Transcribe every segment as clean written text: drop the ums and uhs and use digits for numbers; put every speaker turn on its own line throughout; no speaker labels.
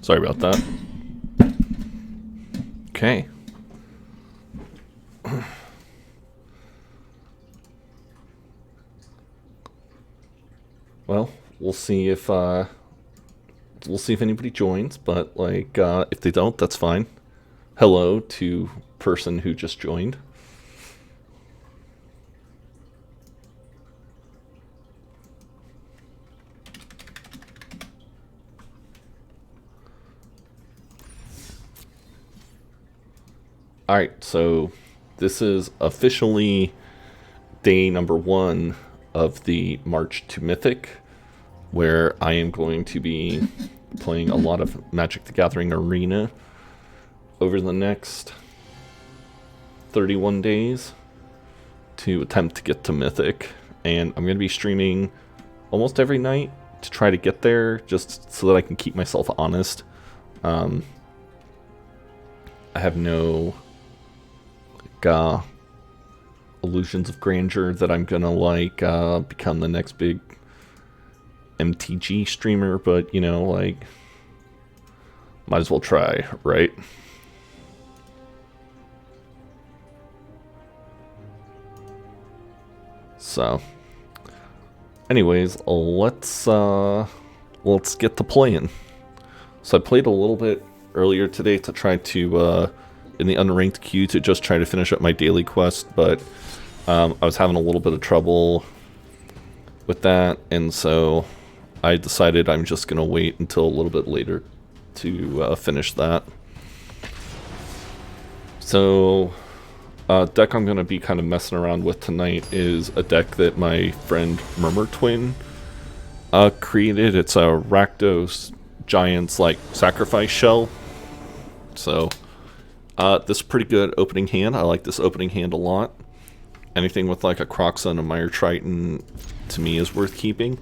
Sorry about that. Okay. Well, we'll see if anybody joins, but like if they don't, that's fine. Hello to person who just joined. Alright, so this is officially day number 1 of the March to Mythic, where I am going to be playing a lot of Magic the Gathering Arena over the next 31 days to attempt to get to Mythic. And I'm going to be streaming almost every night to try to get there, just so that I can keep myself honest. I have no illusions of grandeur that I'm gonna become the next big MTG streamer, but you know, like, might as well try, right? So anyways, let's get to playing. So I played a little bit earlier today to try to in the unranked queue to just try to finish up my daily quest, but I was having a little bit of trouble with that, and so I decided I'm just gonna wait until a little bit later to finish that. So deck I'm gonna be kind of messing around with tonight is a deck that my friend Murmur Twin created. It's a Rakdos Giants like sacrifice shell. So this is pretty good opening hand. I like this opening hand a lot. Anything with like a Croxa and a Mire Triton to me is worth keeping.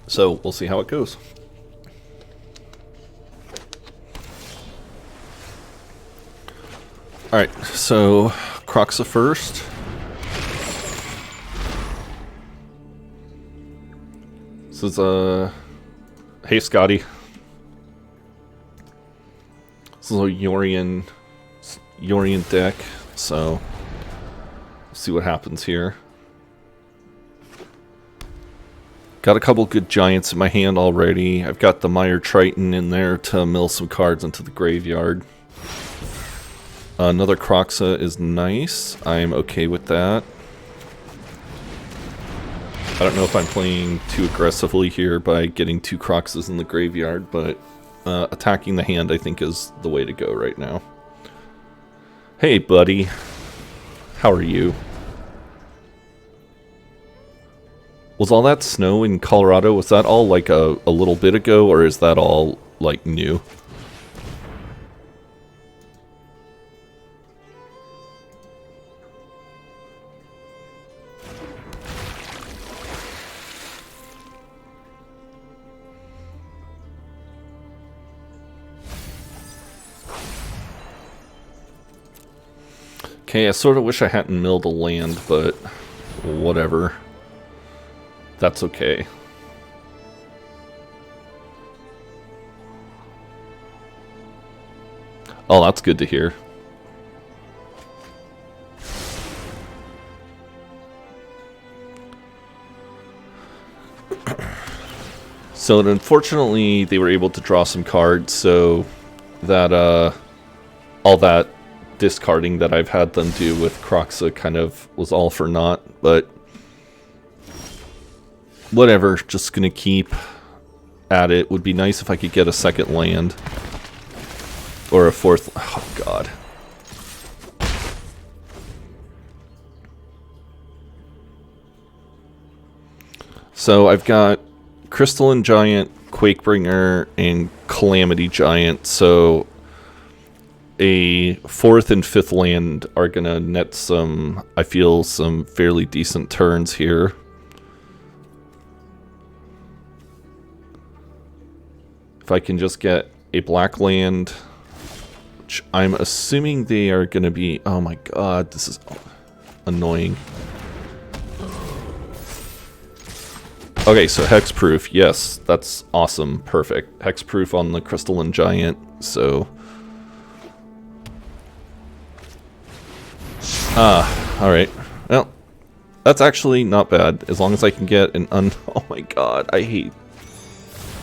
So we'll see how it goes. Alright, so Croxa first. This is hey Scotty. This is a Yorion deck, so let's see what happens here. Got a couple good giants in my hand already. I've got the Mire Triton in there to mill some cards into the graveyard. Another Croxa is nice. I'm okay with that. I don't know if I'm playing too aggressively here by getting 2 Croxas in the graveyard, but attacking the hand I think is the way to go right now. Hey buddy, how are you? Was all that snow in Colorado, was that all like a little bit ago, or is that all like new? Okay, I sort of wish I hadn't milled a land, but whatever. That's okay. Oh, that's good to hear. So unfortunately, they were able to draw some cards, so that all that discarding that I've had them do with Croxa kind of was all for naught, but whatever, just gonna keep at it. Would be nice if I could get a second land. Or a fourth. Oh god. So I've got Crystalline Giant, Quakebringer, and Calamity Giant, so a 4th and 5th land are gonna net some, I feel, some fairly decent turns here. If I can just get a black land, which I'm assuming they are gonna be, oh my god, this is annoying. Okay, so hexproof. Yes, that's awesome. Perfect. Hexproof on the Crystalline Giant, so... alright. Well, that's actually not bad, as long as I can get an oh my god, I hate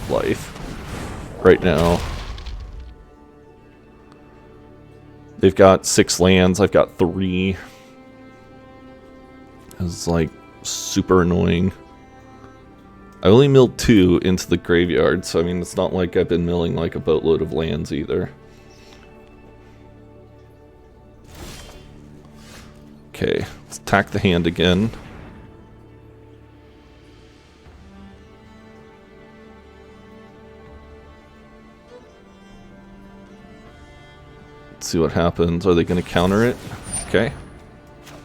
life right now. They've got 6 lands, I've got 3. It's like super annoying. I only milled 2 into the graveyard, so I mean, it's not like I've been milling like a boatload of lands either. Okay, let's attack the hand again. Let's see what happens. Are they going to counter it? Okay,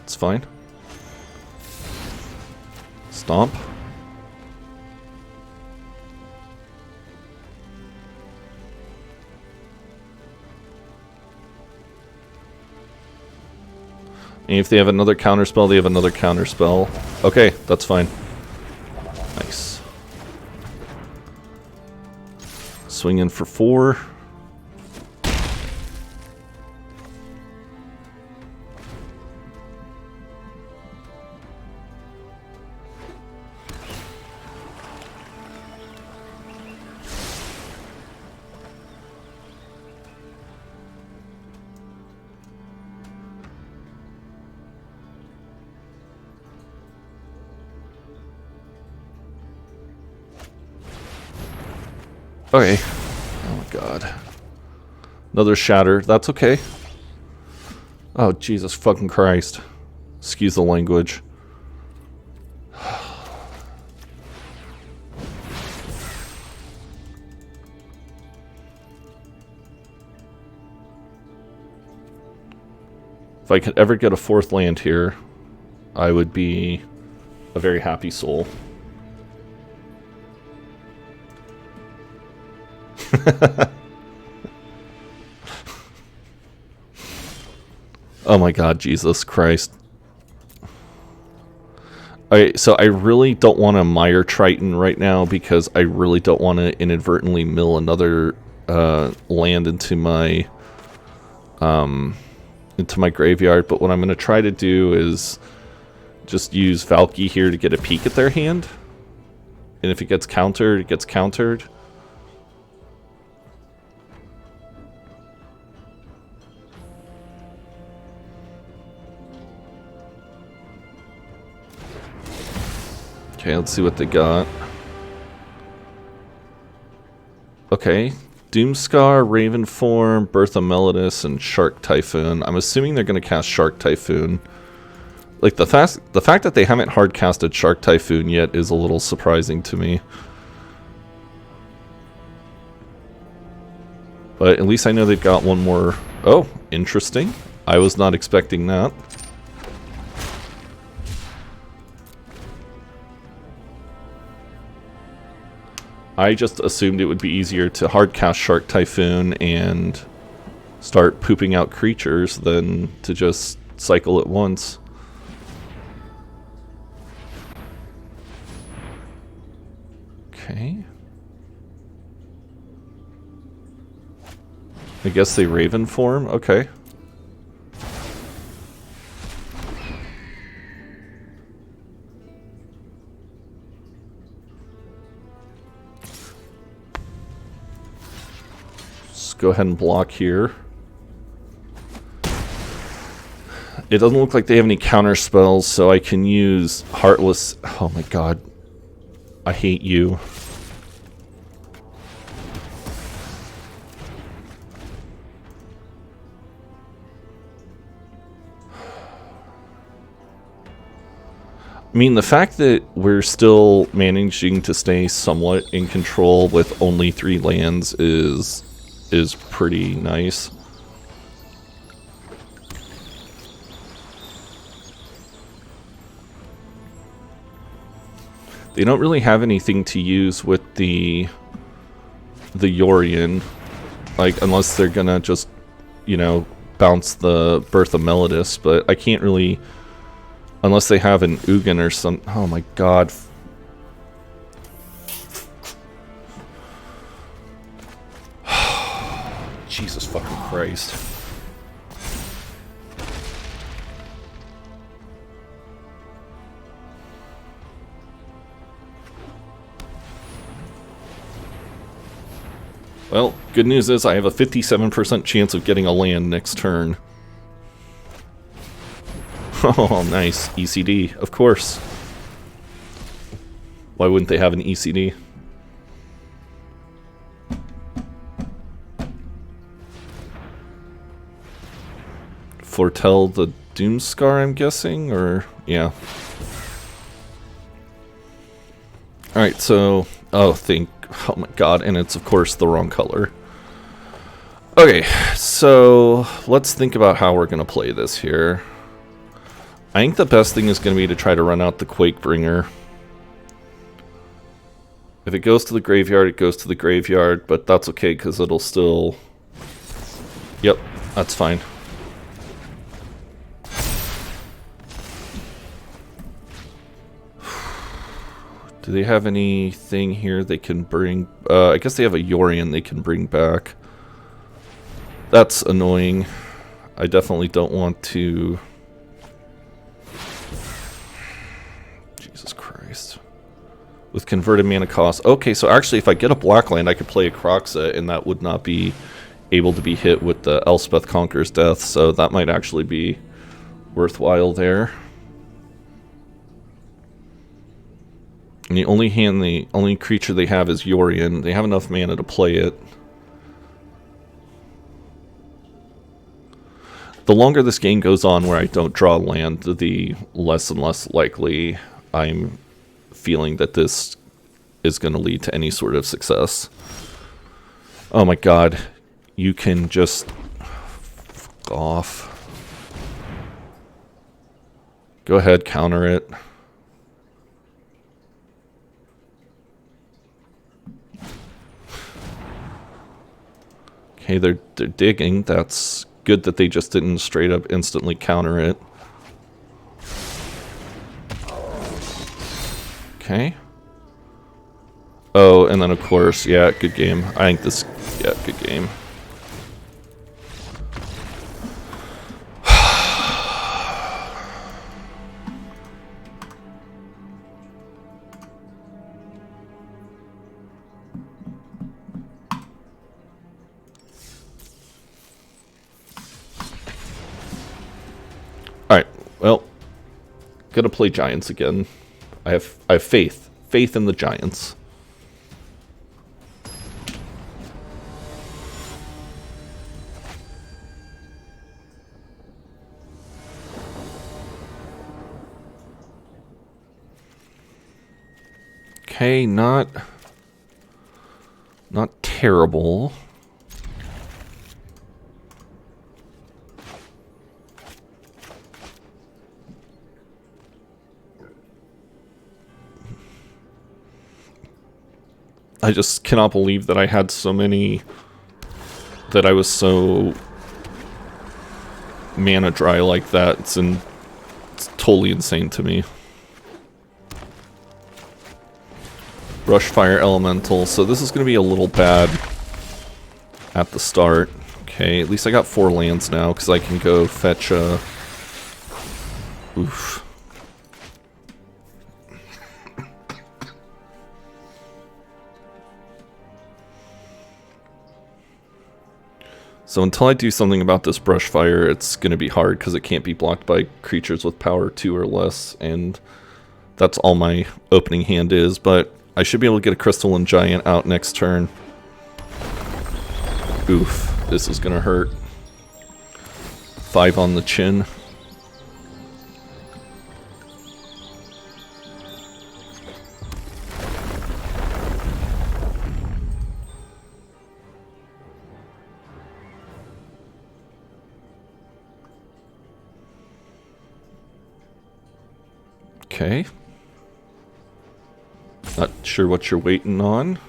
it's fine. Stomp. And if they have another counterspell, they have another counterspell. Okay, that's fine. Nice. Swing in for 4. Okay. Oh my god. Another shatter. That's okay. Oh, Jesus fucking Christ. Excuse the language. If I could ever get a 4th land here, I would be a very happy soul. Oh my god, Jesus Christ. Alright, so I really don't want to Mire Triton right now because I really don't want to inadvertently mill another land into my graveyard, but what I'm going to try to do is just use Valky here to get a peek at their hand. And if it gets countered, it gets countered. Okay, let's see what they got. Okay, Doomscar, Ravenform, Bertha Melodus, and Shark Typhoon. I'm assuming they're going to cast Shark Typhoon. Like, the fact that they haven't hard casted Shark Typhoon yet is a little surprising to me. But at least I know they've got one more. Oh, interesting. I was not expecting that. I just assumed it would be easier to hardcast Shark Typhoon and start pooping out creatures than to just cycle it once. Okay. I guess they Raven form? Okay. Go ahead and block here. It doesn't look like they have any counter spells, so I can use Heartless. Oh my god. I hate you. I mean, the fact that we're still managing to stay somewhat in control with only 3 lands is pretty nice. They don't really have anything to use with the Yorion, like, unless they're gonna just, you know, bounce the Bertha Melodus, but I can't really, unless they have an Ugin or some. Oh my god. Christ. Well, good news is I have a 57% chance of getting a land next turn. Oh, nice. ECD, of course. Why wouldn't they have an ECD? Foretell the Doomscar, I'm guessing? Or, yeah. Alright, so... Oh my god, and it's of course the wrong color. Okay, so let's think about how we're going to play this here. I think the best thing is going to be to try to run out the Quakebringer. If it goes to the graveyard, it goes to the graveyard, but that's okay because it'll still... Yep, that's fine. Do they have anything here they can bring? I guess they have a Yorion they can bring back. That's annoying. I definitely don't want to... Jesus Christ. With converted mana cost. Okay, so actually if I get a black land, I could play a Kroxa, and that would not be able to be hit with the Elspeth Conqueror's Death, so that might actually be worthwhile there. And the only creature they have is Yorion. They have enough mana to play it. The longer this game goes on where I don't draw land, the less and less likely I'm feeling that this is going to lead to any sort of success. Oh my god. You can just... Fuck off. Go ahead, counter it. Okay, they're digging. That's good that they just didn't straight up instantly counter it. Okay. Oh, and then of course, yeah, good game. I think this, yeah, good game. Alright, well, gonna play Giants again. I have faith. Faith in the Giants. Okay, not terrible. I just cannot believe that I had so many, that I was so mana dry like that. It's totally insane to me. Brushfire Elemental, so this is going to be a little bad at the start. Okay, at least I got 4 lands now, because I can go fetch a... Oof. So until I do something about this Brushfire, it's going to be hard because it can't be blocked by creatures with power 2 or less, and that's all my opening hand is, but I should be able to get a Crystalline Giant out next turn. Oof, this is going to hurt. 5 on the chin. Okay. Not sure what you're waiting on.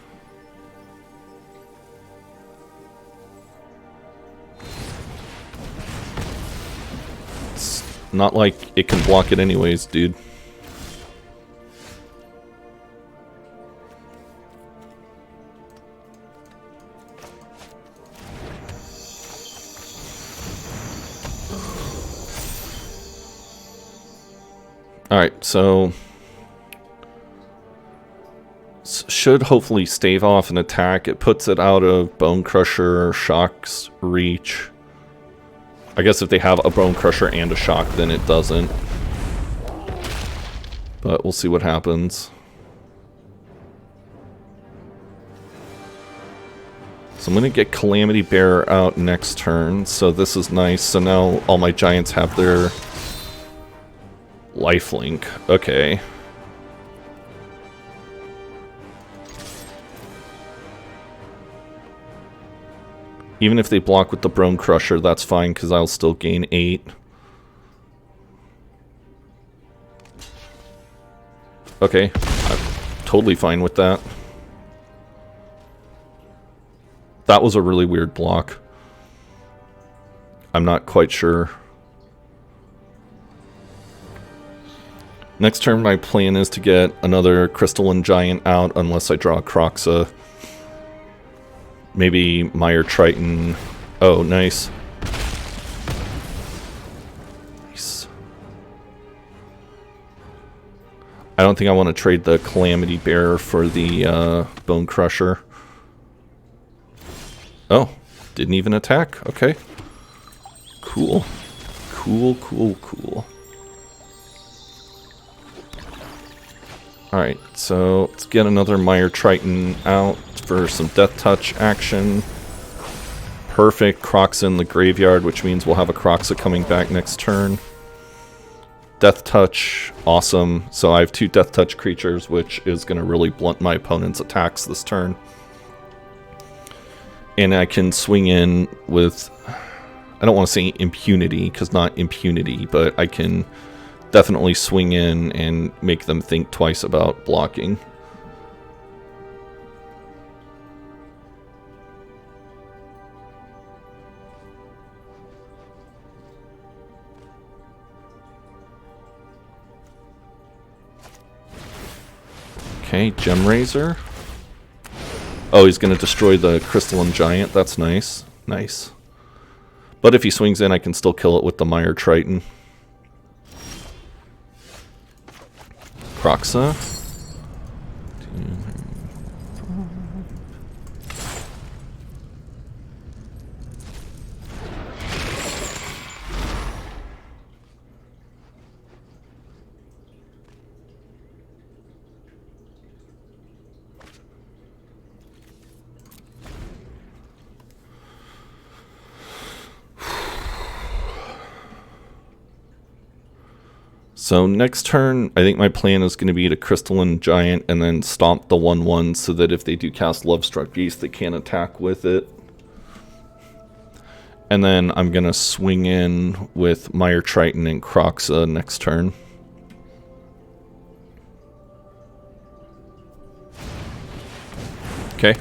It's not like it can block it anyways, dude. Alright, so should hopefully stave off an attack. It puts it out of Bone Crusher, Shock's reach. I guess if they have a Bone Crusher and a Shock, then it doesn't. But we'll see what happens. So I'm going to get Calamity Bearer out next turn, so this is nice. So now all my giants have their lifelink. Okay. Even if they block with the Bone Crusher, that's fine, because I'll still gain 8. Okay, I'm totally fine with that. That was a really weird block. I'm not quite sure. Next turn, my plan is to get another Crystalline Giant out, unless I draw Croxa. Maybe Mire Triton. Oh, nice. Nice. I don't think I want to trade the Calamity Bearer for the Bone Crusher. Oh, didn't even attack. Okay. Cool. Cool, cool, cool. Alright, so let's get another Mire Triton out for some Death Touch action. Perfect. Croxa in the graveyard, which means we'll have a Croxa coming back next turn. Death Touch, awesome. So I have 2 Death Touch creatures, which is going to really blunt my opponent's attacks this turn. And I can swing in with, I don't want to say impunity, because not impunity, but I can definitely swing in and make them think twice about blocking. Okay, Gem Razor. Oh, he's going to destroy the Crystalline Giant. That's nice. Nice. But if he swings in, I can still kill it with the Mire Triton. Croxa. So next turn, I think my plan is going to be to Crystalline Giant and then stomp the 1/1 so that if they do cast Lovestruck Beast, they can't attack with it. And then I'm going to swing in with Mire Triton and Croxa next turn. Okay,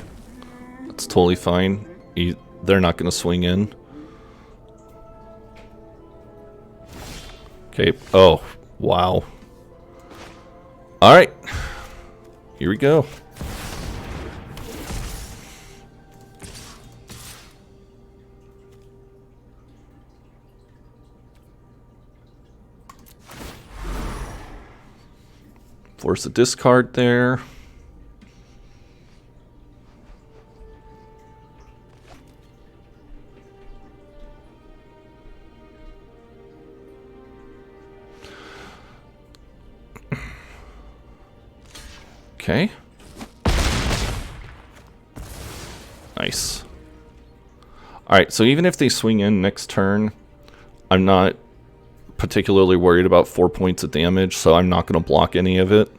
that's totally fine. They're not going to swing in. Okay, oh. Wow. Alright. Here we go. Force a discard there. Okay. Nice. Alright, so even if they swing in next turn, I'm not particularly worried about 4 points of damage, so I'm not going to block any of it.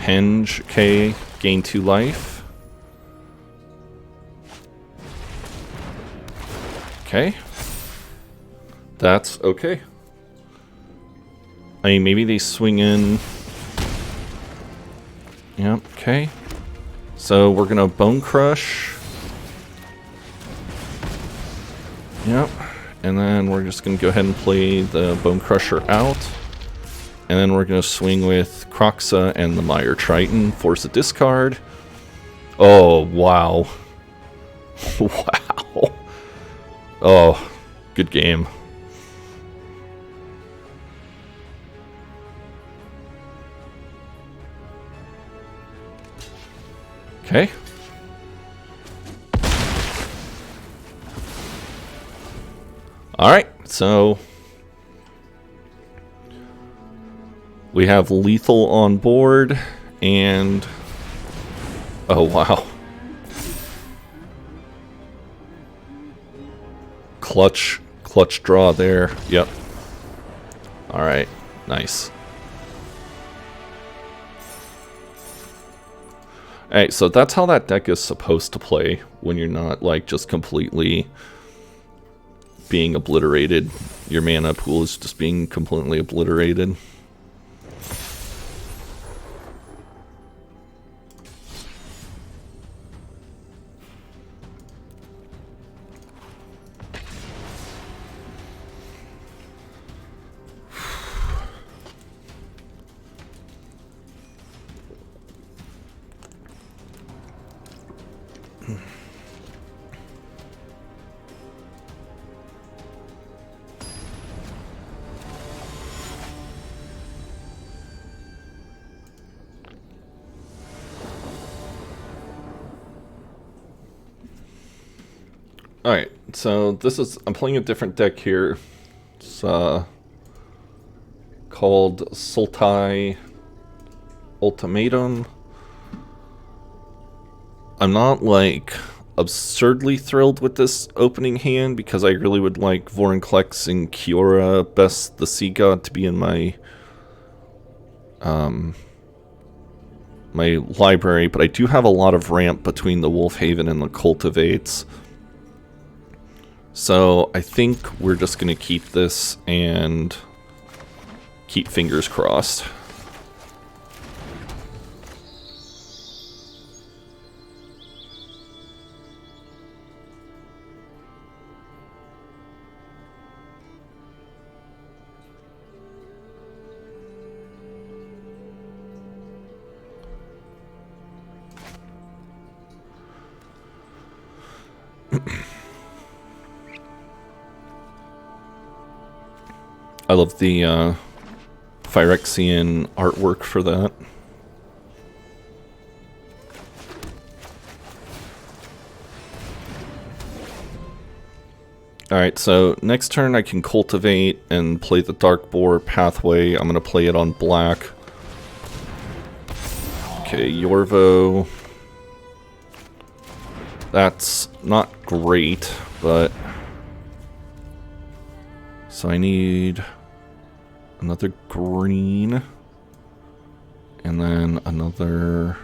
Henge, okay, gain 2 life. Okay. That's okay. I mean, maybe they swing in. Yep, okay. So we're gonna Bone Crush. Yep. And then we're just gonna go ahead and play the Bone Crusher out. And then we're gonna swing with Croxa and the Mire Triton. Force a discard. Oh, wow. Wow. Oh, good game. Okay. Alright, so we have lethal on board, and oh wow. Clutch draw there. Yep. Alright, nice. Alright, so that's how that deck is supposed to play when you're not like just completely being obliterated. Your mana pool is just being completely obliterated. Alright, so this is, I'm playing a different deck here. It's called Sultai Ultimatum. I'm not like absurdly thrilled with this opening hand because I really would like Vorinclex and Kiora, Best the Sea God, to be in my my library, but I do have a lot of ramp between the Wolfhaven and the Cultivates. So I think we're just going to keep this and keep fingers crossed. I love the Phyrexian artwork for that. Alright, so next turn I can cultivate and play the Dark Boar pathway. I'm going to play it on black. Okay, Yorvo. That's not great, but... So I need another green, and then another, I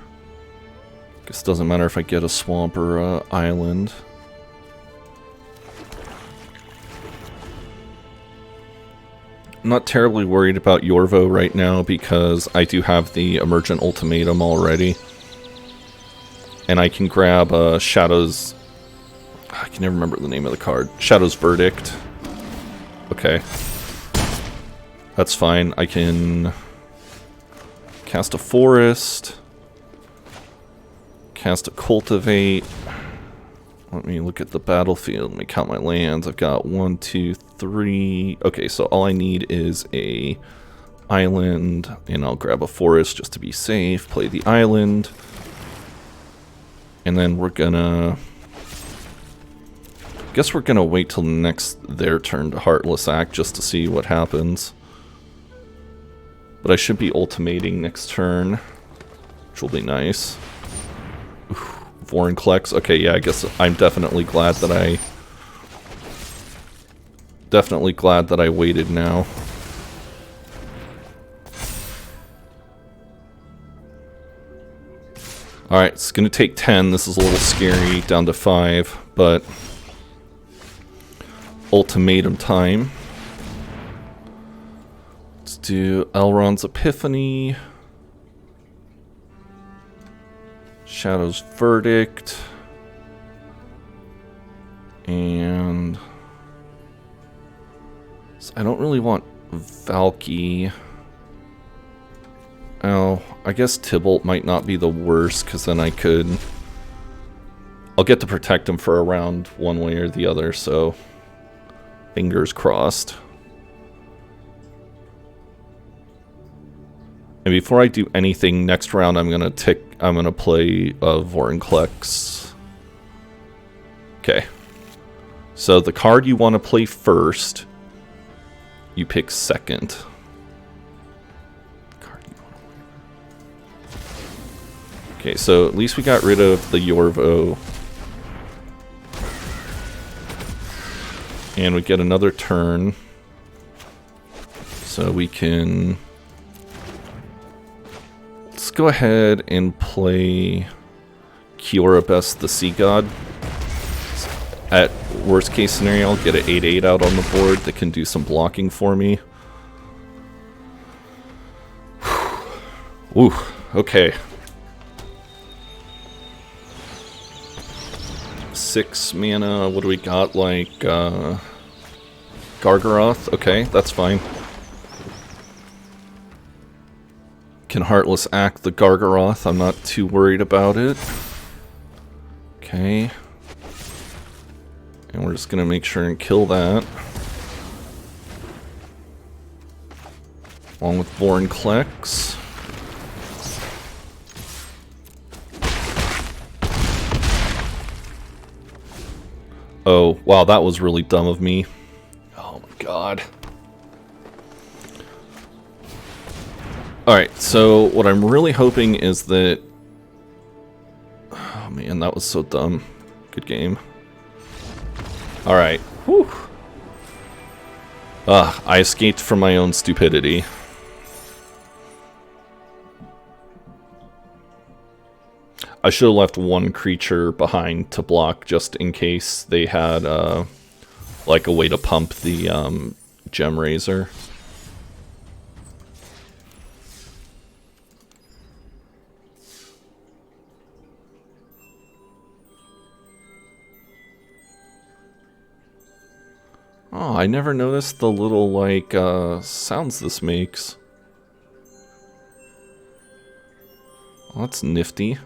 guess it doesn't matter if I get a swamp or a island. I'm not terribly worried about Yorvo right now because I do have the Emergent Ultimatum already. And I can grab Shadow's, I can never remember the name of the card, Shadow's Verdict. Okay. That's fine. I can cast a Forest, cast a Cultivate. Let me look at the battlefield. Let me count my lands. I've got 1, 2, 3. Okay, so all I need is a island, and I'll grab a Forest just to be safe. Play the island. And then we're gonna... guess we're gonna wait till next their turn to Heartless Act just to see what happens. But I should be ultimating next turn, which will be nice. Vorinclex. Okay, yeah, I guess I'm definitely glad that I waited now. Alright, it's gonna take 10. This is a little scary, down to 5, but ultimatum time. Let's do Elrond's Epiphany, Shadow's Verdict, and so I don't really want Valky. Oh, I guess Tybalt might not be the worst, because then I'll get to protect him for a round one way or the other, so fingers crossed. And before I do anything next round, I'm gonna play Vorinclex. Okay. So the card you want to play first, you pick second. Okay, so at least we got rid of the Yorvo. And we get another turn. So we can... Let's go ahead and play Kiorabest the Sea God. At worst case scenario, I'll get an 8/8 out on the board that can do some blocking for me. Ooh, okay. 6 mana, what do we got? Like, Gargaroth? Okay, that's fine. Can Heartless Act the Gargaroth, I'm not too worried about it. Okay. And we're just gonna make sure and kill that. Along with Vorinclex. Oh, wow, that was really dumb of me. Oh my god. Alright, so what I'm really hoping is that... Oh man, that was so dumb. Good game. Alright. Whew. I escaped from my own stupidity. I should have left one creature behind to block just in case they had, like a way to pump the, Gem Razor. Oh, I never noticed the little, like, sounds this makes. Well, that's nifty.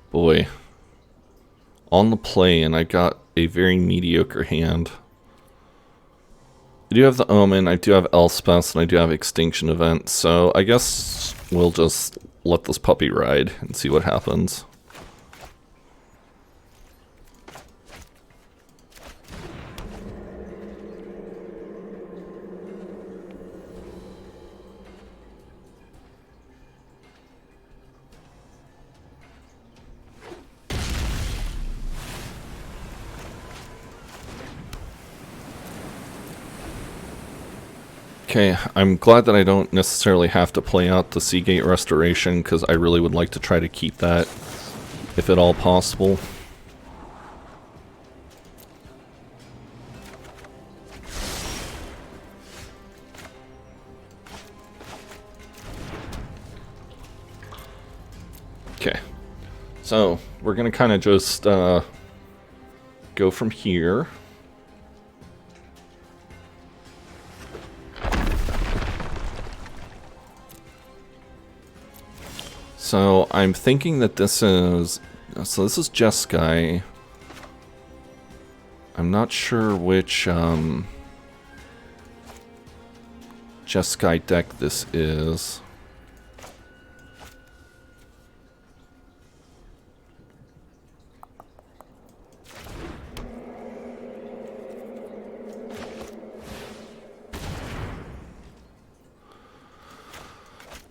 Boy. On the play, and I got a very mediocre hand. I do have the Omen, I do have Elspeth, and I do have Extinction Event, so I guess we'll just let this puppy ride and see what happens. Okay, I'm glad that I don't necessarily have to play out the Seagate Restoration, because I really would like to try to keep that, if at all possible. Okay, so we're going to kind of just go from here. So I'm thinking that this is... So this is Jeskai. I'm not sure which Jeskai deck this is.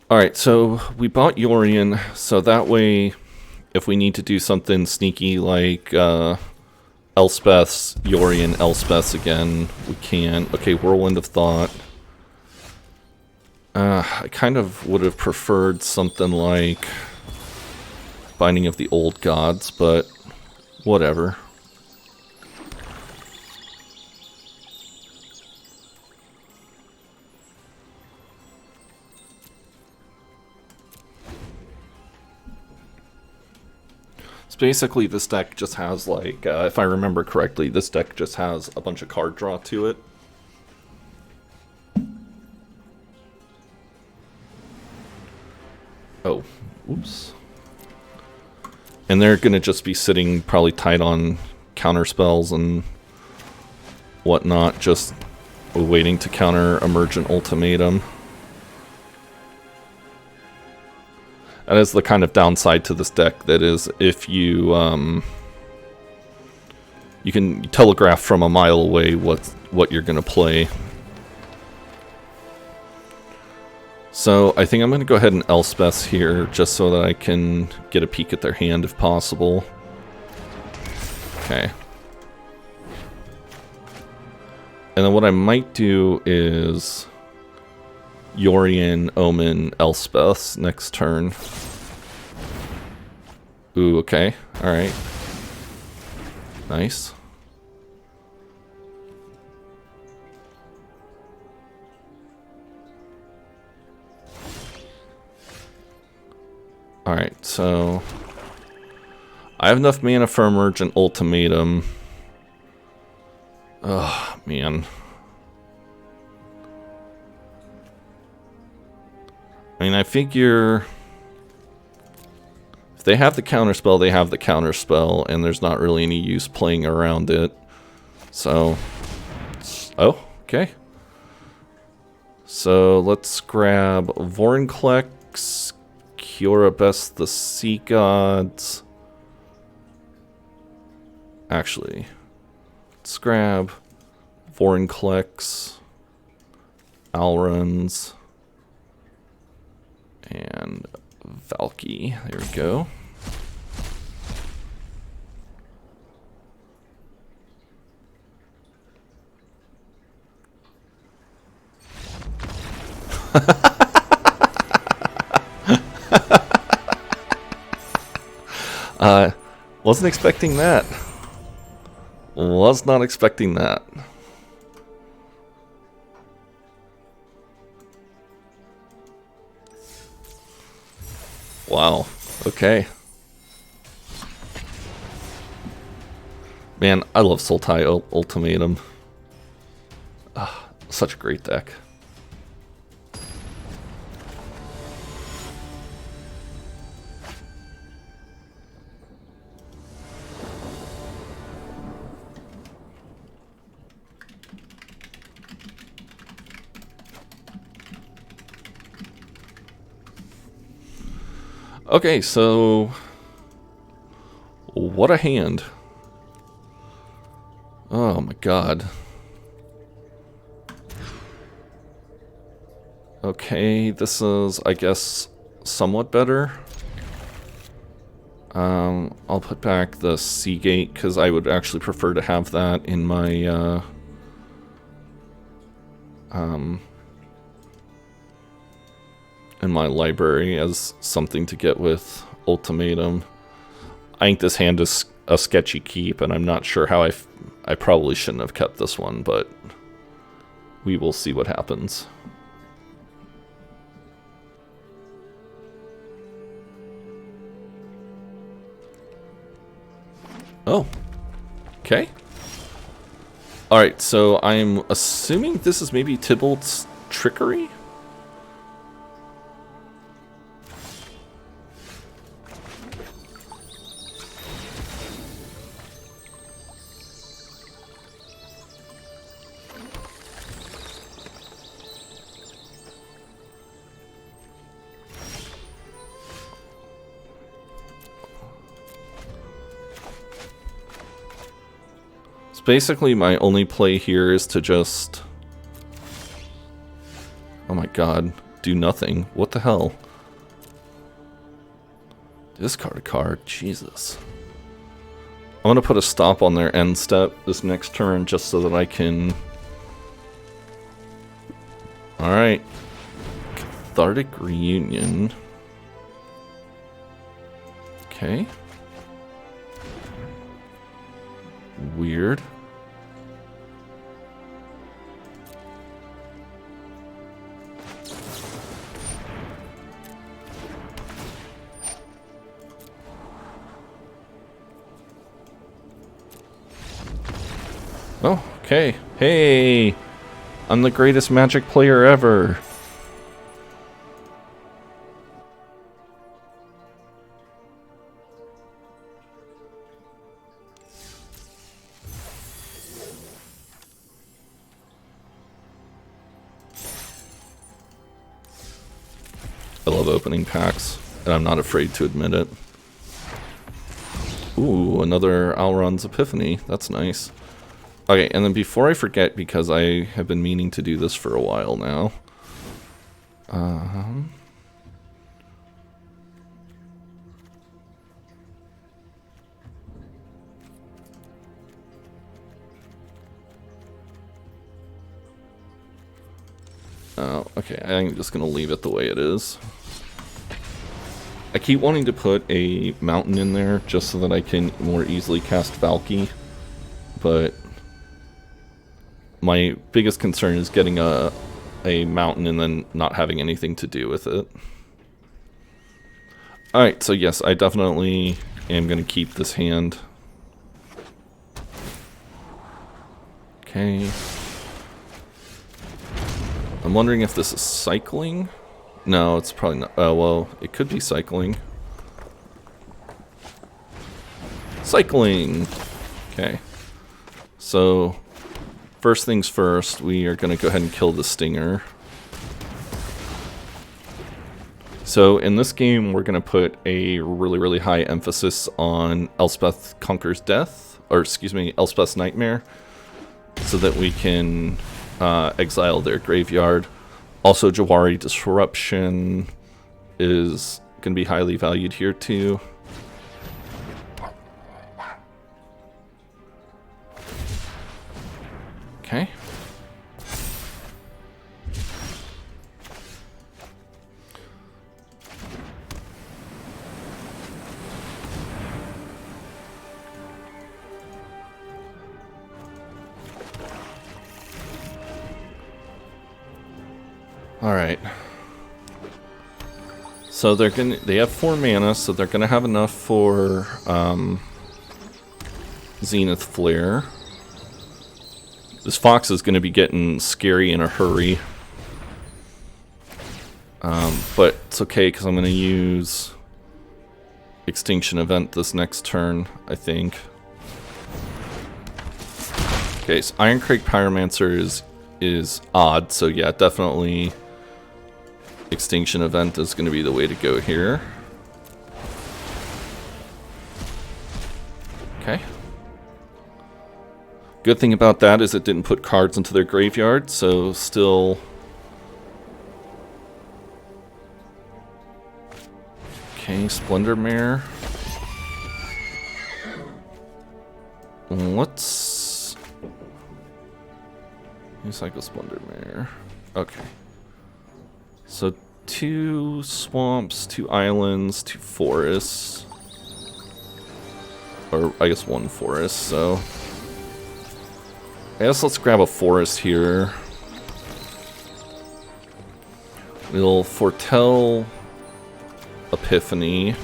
Alright, so we bought Yorion, so that way, if we need to do something sneaky like Elspeth's, Yorion, Elspeth's again, we can. Okay, Whirlwind of Thought. I kind of would have preferred something like Binding of the Old Gods, but whatever. So basically this deck just has like, if I remember correctly, this deck just has a bunch of card draw to it. Oh, oops. And they're going to just be sitting probably tight on counter spells and whatnot, just waiting to counter Emergent Ultimatum. That is the kind of downside to this deck, that is, if you you can telegraph from a mile away what you're going to play. So I think I'm going to go ahead and Elspeth here, just so that I can get a peek at their hand if possible. Okay. And then what I might do is Yorion, Omen, Elspeth next turn. Ooh, okay. Alright. Nice. Alright, so I have enough mana for Emergent Ultimatum. Ugh, man. I mean, I figure if they have the counterspell, they have the counterspell, and there's not really any use playing around it. So, oh, okay. So let's grab Vorinclex, Kiorabest the Sea Gods. Actually, let's grab Vorinclex, Alruns, and Valky. There we go. Wasn't expecting that. Was not expecting that. Wow. Okay. Man, I love Sultai Ultimatum. Ah, such a great deck. Okay, so what a hand. Oh my god. Okay, this is, I guess, somewhat better. I'll put back the Seagate, because I would actually prefer to have that in my, in my library as something to get with Ultimatum. I think this hand is a sketchy keep, and I'm not sure how I probably shouldn't have kept this one, but we will see what happens. Oh, okay. Alright, so I'm assuming this is maybe Tybalt's Trickery? Basically, my only play here is to just... Oh my god, do nothing. What the hell? Discard a card, Jesus. I'm gonna put a stop on their end step this next turn just so that I can... Alright. Cathartic Reunion. Okay. Weird. Oh, okay. Hey! I'm the greatest Magic player ever! I love opening packs, and I'm not afraid to admit it. Ooh, another Alron's Epiphany. That's nice. Okay, and then before I forget, because I have been meaning to do this for a while now. Oh, okay, I'm just gonna leave it the way it is. I keep wanting to put a mountain in there just so that I can more easily cast Valky, but my biggest concern is getting a mountain and then not having anything to do with it. Alright, so yes, I definitely am going to keep this hand. Okay. I'm wondering if this is cycling? No, it's probably not. Oh, well, it could be cycling. Cycling! Okay. So, first things first, we are going to go ahead and kill the Stinger. So, in this game, we're going to put a really, really high emphasis on Elspeth Conquers Death, or excuse me, Elspeth's Nightmare, so that we can exile their graveyard. Also, Jawari Disruption is going to be highly valued here too. Okay. Alright. So they have 4 mana, so they're gonna have enough for Zenith Flare. This fox is gonna be getting scary in a hurry. But it's okay because I'm gonna use Extinction Event this next turn, I think. Okay, so Ironcrake Pyromancer is odd, so yeah, definitely Extinction Event is going to be the way to go here. Okay. Good thing about that is it didn't put cards into their graveyard, so still... Okay, Splendor Mare. Let's... Recycle Splendor Mare. Okay. So 2 swamps, 2 islands, 2 forests. Or I guess 1 forest, so... I guess let's grab a forest here. We'll foretell Epiphany.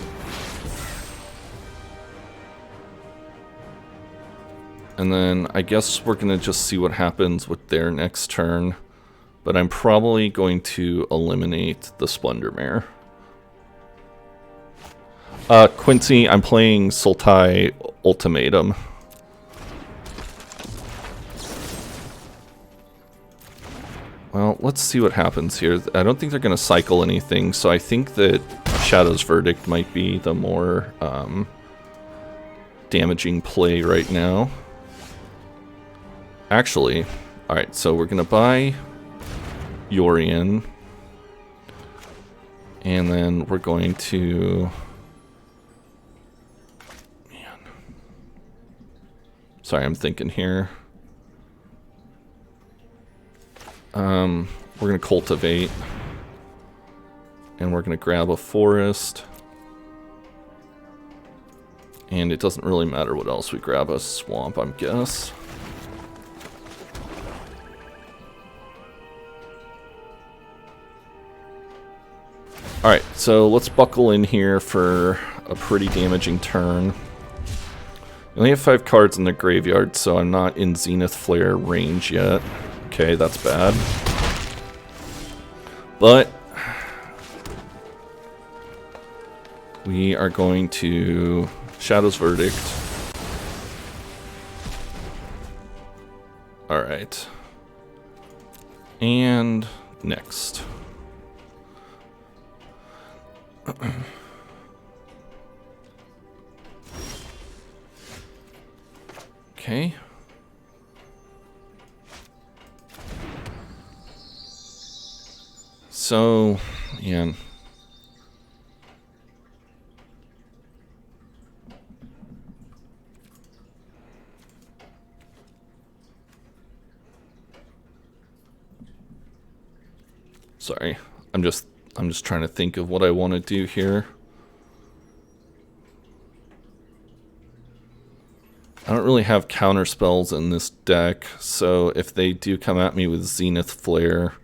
And then I guess we're gonna just see what happens with their next turn. But I'm probably going to eliminate the Splendor Mare. Quincy, I'm playing Sultai Ultimatum. Well, let's see what happens here. I don't think they're going to cycle anything, so I think that Shadow's Verdict might be the more damaging play right now. Actually, alright, so we're going to buy Yorion. And then we're going to... Man. Sorry, I'm thinking here. We're going to cultivate. And we're going to grab a forest. And it doesn't really matter what else we grab, a swamp, I guess. Alright, so let's buckle in here for a pretty damaging turn. I only have 5 cards in the graveyard, so I'm not in Zenith Flare range yet. Okay, that's bad. But we are going to Shadow's Verdict. Alright. And next. Okay. So, yeah. Sorry. I'm just trying to think of what I want to do here. I don't really have counter spells in this deck, so if they do come at me with Zenith Flare,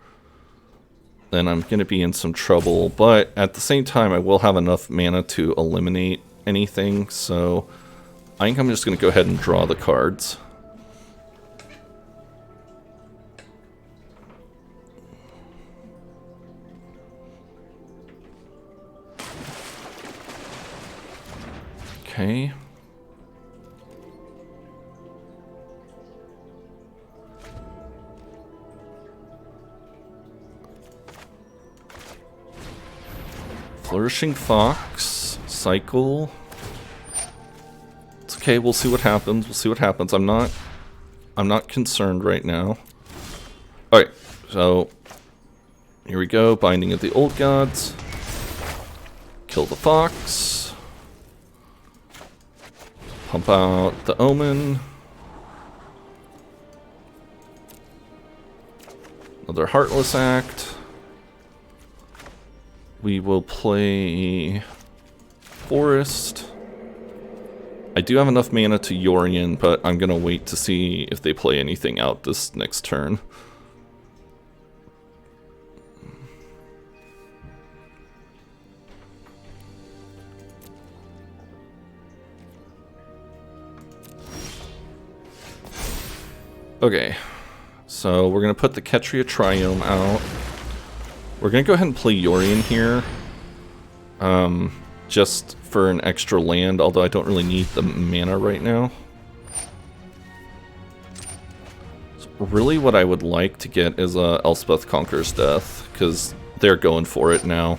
then I'm going to be in some trouble. But at the same time, I will have enough mana to eliminate anything, so I think I'm just going to go ahead and draw the cards. Okay. Flourishing Fox, cycle. It's okay, we'll see what happens. We'll see what happens. I'm not concerned right now. Alright, so here we go. Binding of the Old Gods. Kill the Fox. Pump out the Omen. Another Heartless Act. We will play Forest. I do have enough mana to Yorion, but I'm going to wait to see if they play anything out this next turn. Okay, so we're going to put the Ketria Triome out. We're going to go ahead and play Yorion here, just for an extra land, although I don't really need the mana right now. So really what I would like to get is Elspeth Conquers Death, because they're going for it now.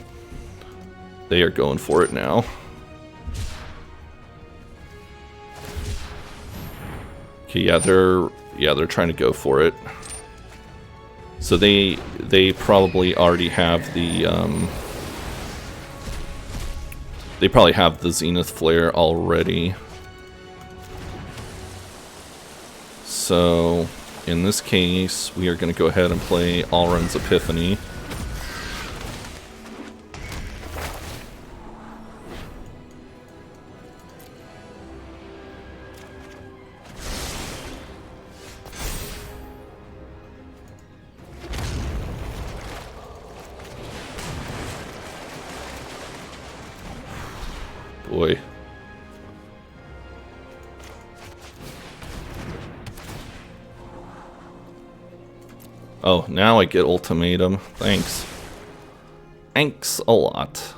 They are going for it now. Okay, yeah, they're trying to go for it. So they probably already have the Zenith Flare already. So in this case, we are going to go ahead and play Alrund's Epiphany. Boy. Oh, now I get Ultimatum. Thanks. Thanks a lot.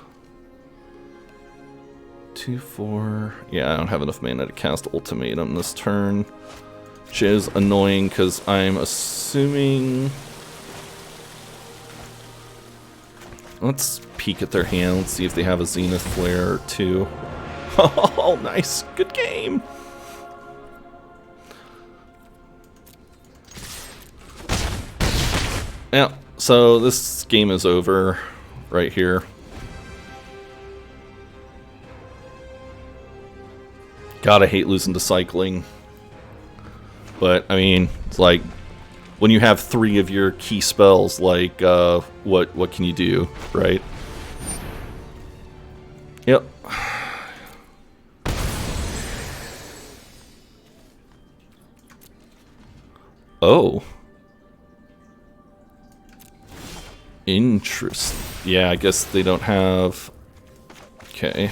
2, 4... Yeah, I don't have enough mana to cast Ultimatum this turn. Which is annoying, because I'm assuming... Let's peek at their hand. Let's see if they have a Zenith Flare or two. Oh, nice. Good game. Yeah, so this game is over right here. God, I hate losing to cycling. But, I mean, it's like, when you have 3 of your key spells, like, what can you do, right? Yep. Oh. Interest. Yeah, I guess they don't have... Okay.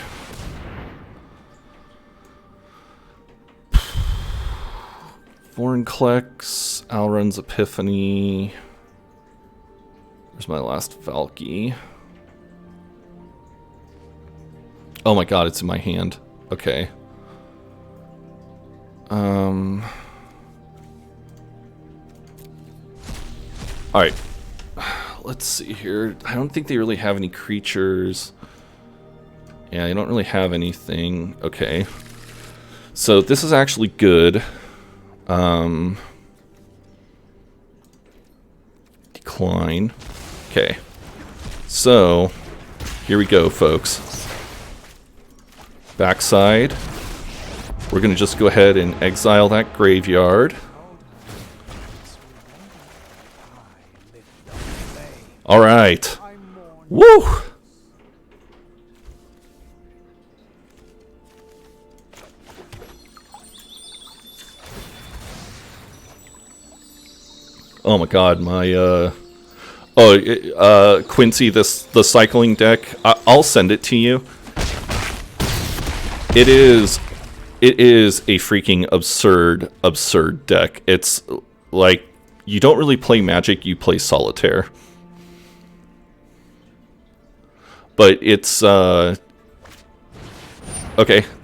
Foreign Klex, Alrun's Epiphany. Where's my last Valky? Oh my god, it's in my hand. Okay. Alright. Let's see here. I don't think they really have any creatures. Yeah, they don't really have anything. Okay. So this is actually good. Decline. Okay. So, here we go, folks. Backside. We're going to just go ahead and exile that graveyard. Alright. Woo! Oh my god, my, Quincy, the cycling deck, I'll send it to you. It is a freaking absurd deck. It's like, you don't really play Magic, you play Solitaire. But it's, okay,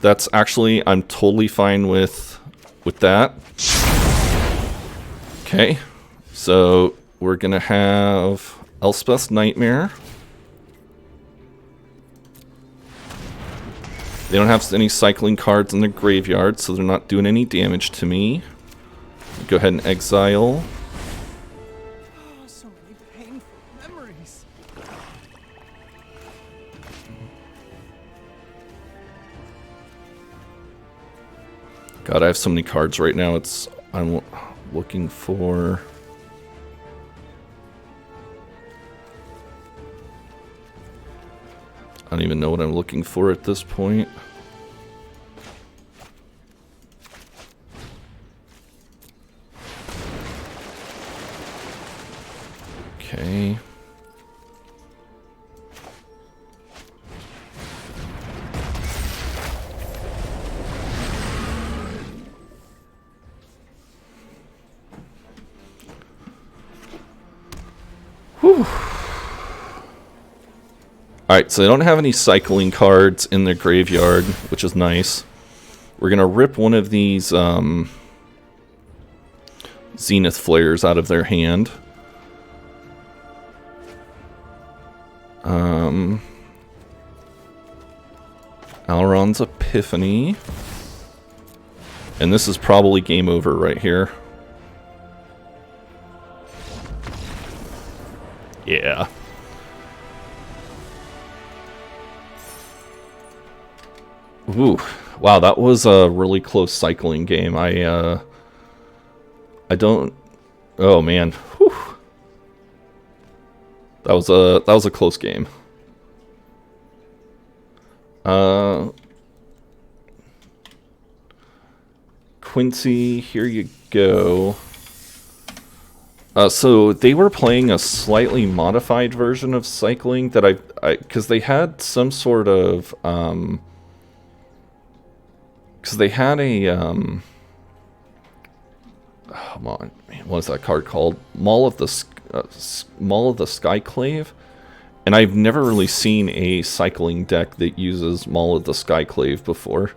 that's actually, I'm totally fine with that. Okay, so we're gonna have Elspeth's Nightmare. They don't have any cycling cards in their graveyard, so they're not doing any damage to me. Go ahead and exile.
Oh, so many painful memories.
God, I have so many cards right now. I'm looking for... I don't even know what I'm looking for at this point. Okay. Whew. Alright, so they don't have any cycling cards in their graveyard, which is nice. We're going to rip one of these Zenith Flares out of their hand. Alron's Epiphany. And this is probably game over right here. Yeah. Ooh, wow, that was a really close cycling game. I don't... Oh, man. Whew. That was a close game. Quincy, here you go. So they were playing a slightly modified version of cycling that because they had some sort of, because they had a, come on, man, what is that card called? Maul of the Skyclave? And I've never really seen a cycling deck that uses Maul of the Skyclave before.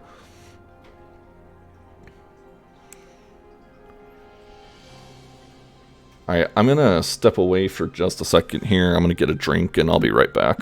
Alright, I'm gonna step away for just a second here. I'm gonna get a drink and I'll be right back.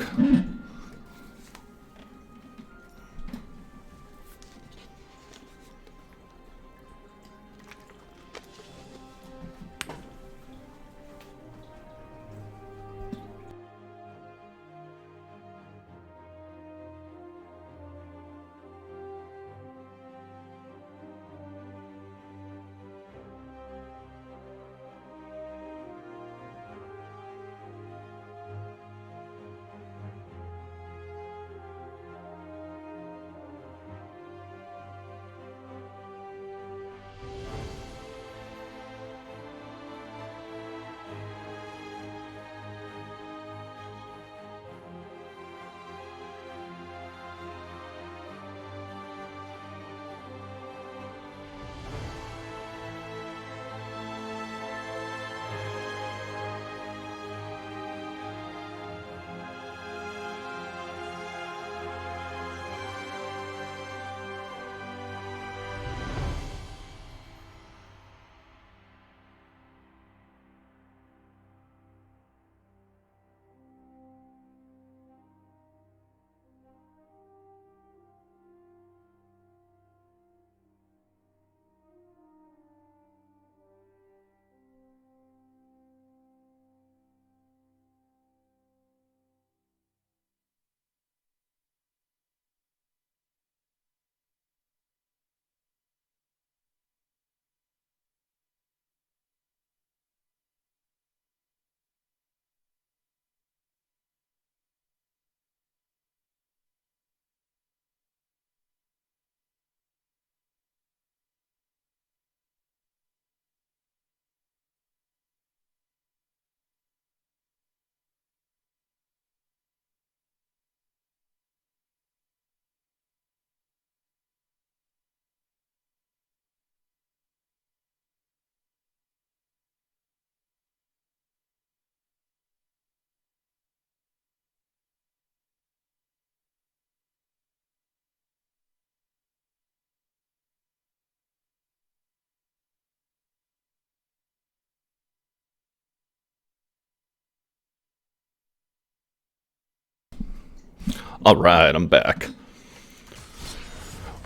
Alright, I'm back.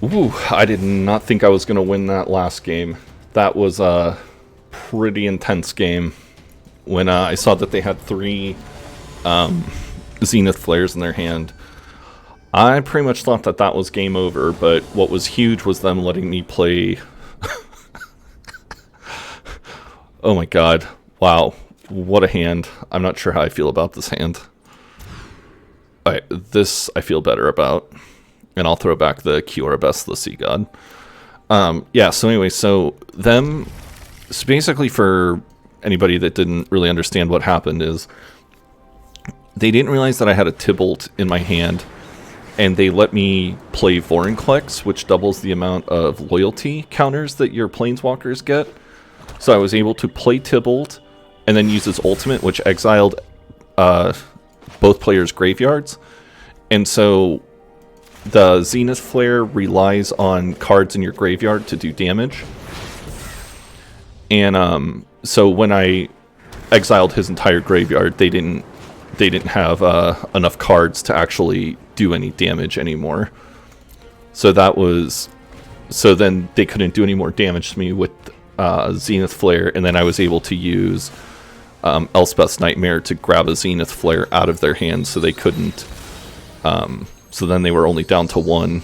Ooh, I did not think I was going to win that last game. That was a pretty intense game. When I saw that they had 3 Zenith Flares in their hand, I pretty much thought that that was game over, but what was huge was them letting me play... Oh my god. Wow. What a hand. I'm not sure how I feel about this hand. Alright, this I feel better about. And I'll throw back the Kiora Best, the Sea God. Yeah, so anyway, so basically for anybody that didn't really understand what happened is they didn't realize that I had a Tybalt in my hand, and they let me play Vorinclex, which doubles the amount of loyalty counters that your Planeswalkers get. So I was able to play Tybalt, and then use his ultimate, which exiled both players' graveyards. And so the Zenith Flare relies on cards in your graveyard to do damage. And so when I exiled his entire graveyard, they didn't have enough cards to actually do any damage anymore. So then they couldn't do any more damage to me with Zenith Flare, and then I was able to use Elspeth's Nightmare to grab a Zenith Flare out of their hands, so they couldn't. So then they were only down to 1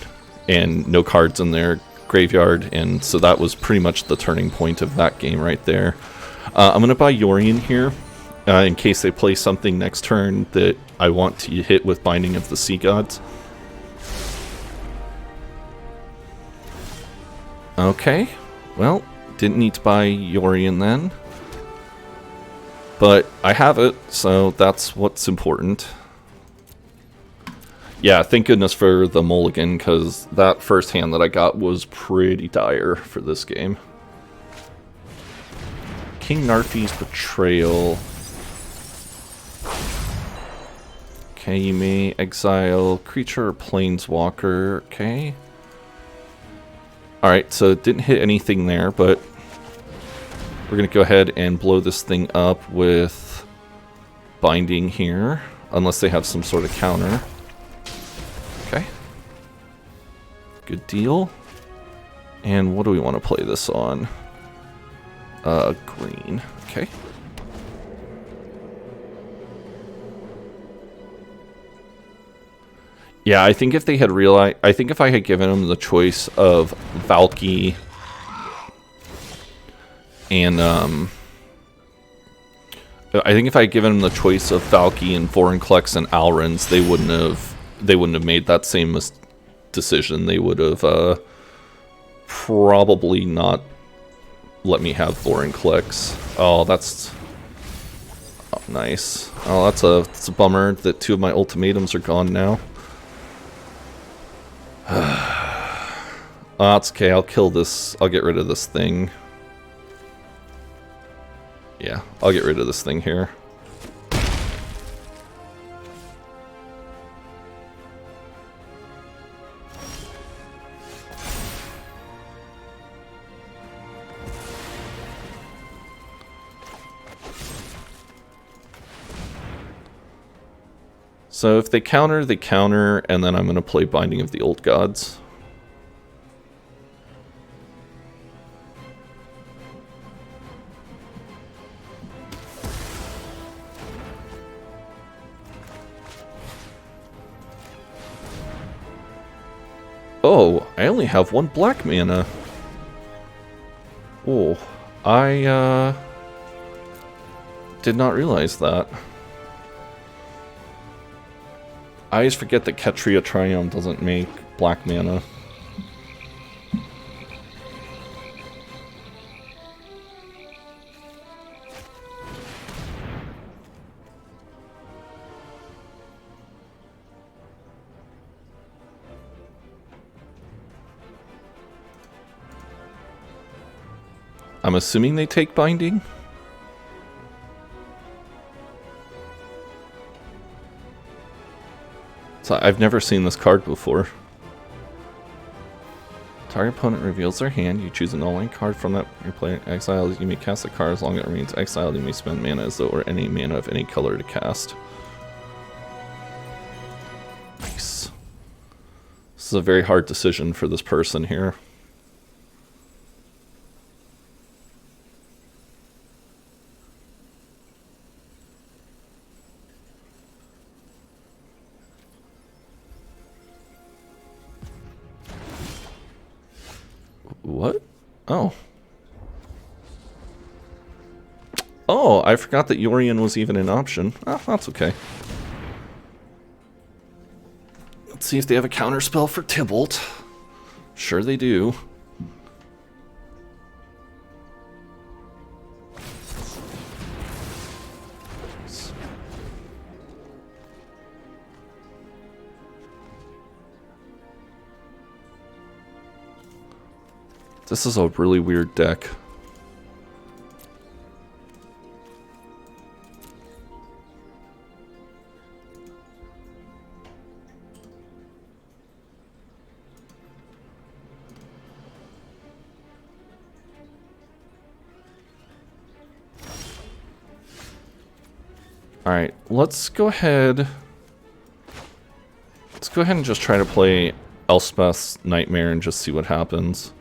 and no cards in their graveyard, and so that was pretty much the turning point of that game right there. I'm going to buy Yorion here in case they play something next turn that I want to hit with Binding of the Sea Gods. Okay, well, didn't need to buy Yorion then. But I have it, so that's what's important. Yeah, thank goodness for the mulligan, because that first hand that I got was pretty dire for this game. King Narfi's Betrayal. Okay, you may exile creature or planeswalker. Okay. Alright, so it didn't hit anything there, but we're going to go ahead and blow this thing up with Binding here, unless they have some sort of counter. Okay. Good deal. And what do we want to play this on? Green. Okay. Yeah, I think if they had realized... I think if I had given them the choice of Valky and, I think if I had given them the choice of Valky and Vorinclex and Alrens, they wouldn't have made that same decision. They would have, probably not let me have Vorinclex. Oh, that's... Oh, nice. Oh, that's a bummer that 2 of my ultimatums are gone now. Oh, that's okay. I'll kill this. I'll get rid of this thing. Yeah, I'll get rid of this thing here. So if they counter, they counter, and then I'm going to play Binding of the Old Gods. Oh, I only have 1 black mana. Oh, I did not realize that. I always forget that Ketria Triumph doesn't make black mana. I'm assuming they take Binding? So I've never seen this card before. Target opponent reveals their hand. You choose an all-in card from that your player exiles. You may cast the card as long as it remains exiled. You may spend mana as though or any mana of any color to cast. Nice. This is a very hard decision for this person here. What? Oh. Oh, I forgot that Yorion was even an option. Oh, that's okay. Let's see if they have a counterspell for Tybalt. Sure they do. This is a really weird deck. Alright, let's go ahead. Let's go ahead and just try to play Elspeth's Nightmare and just see what happens.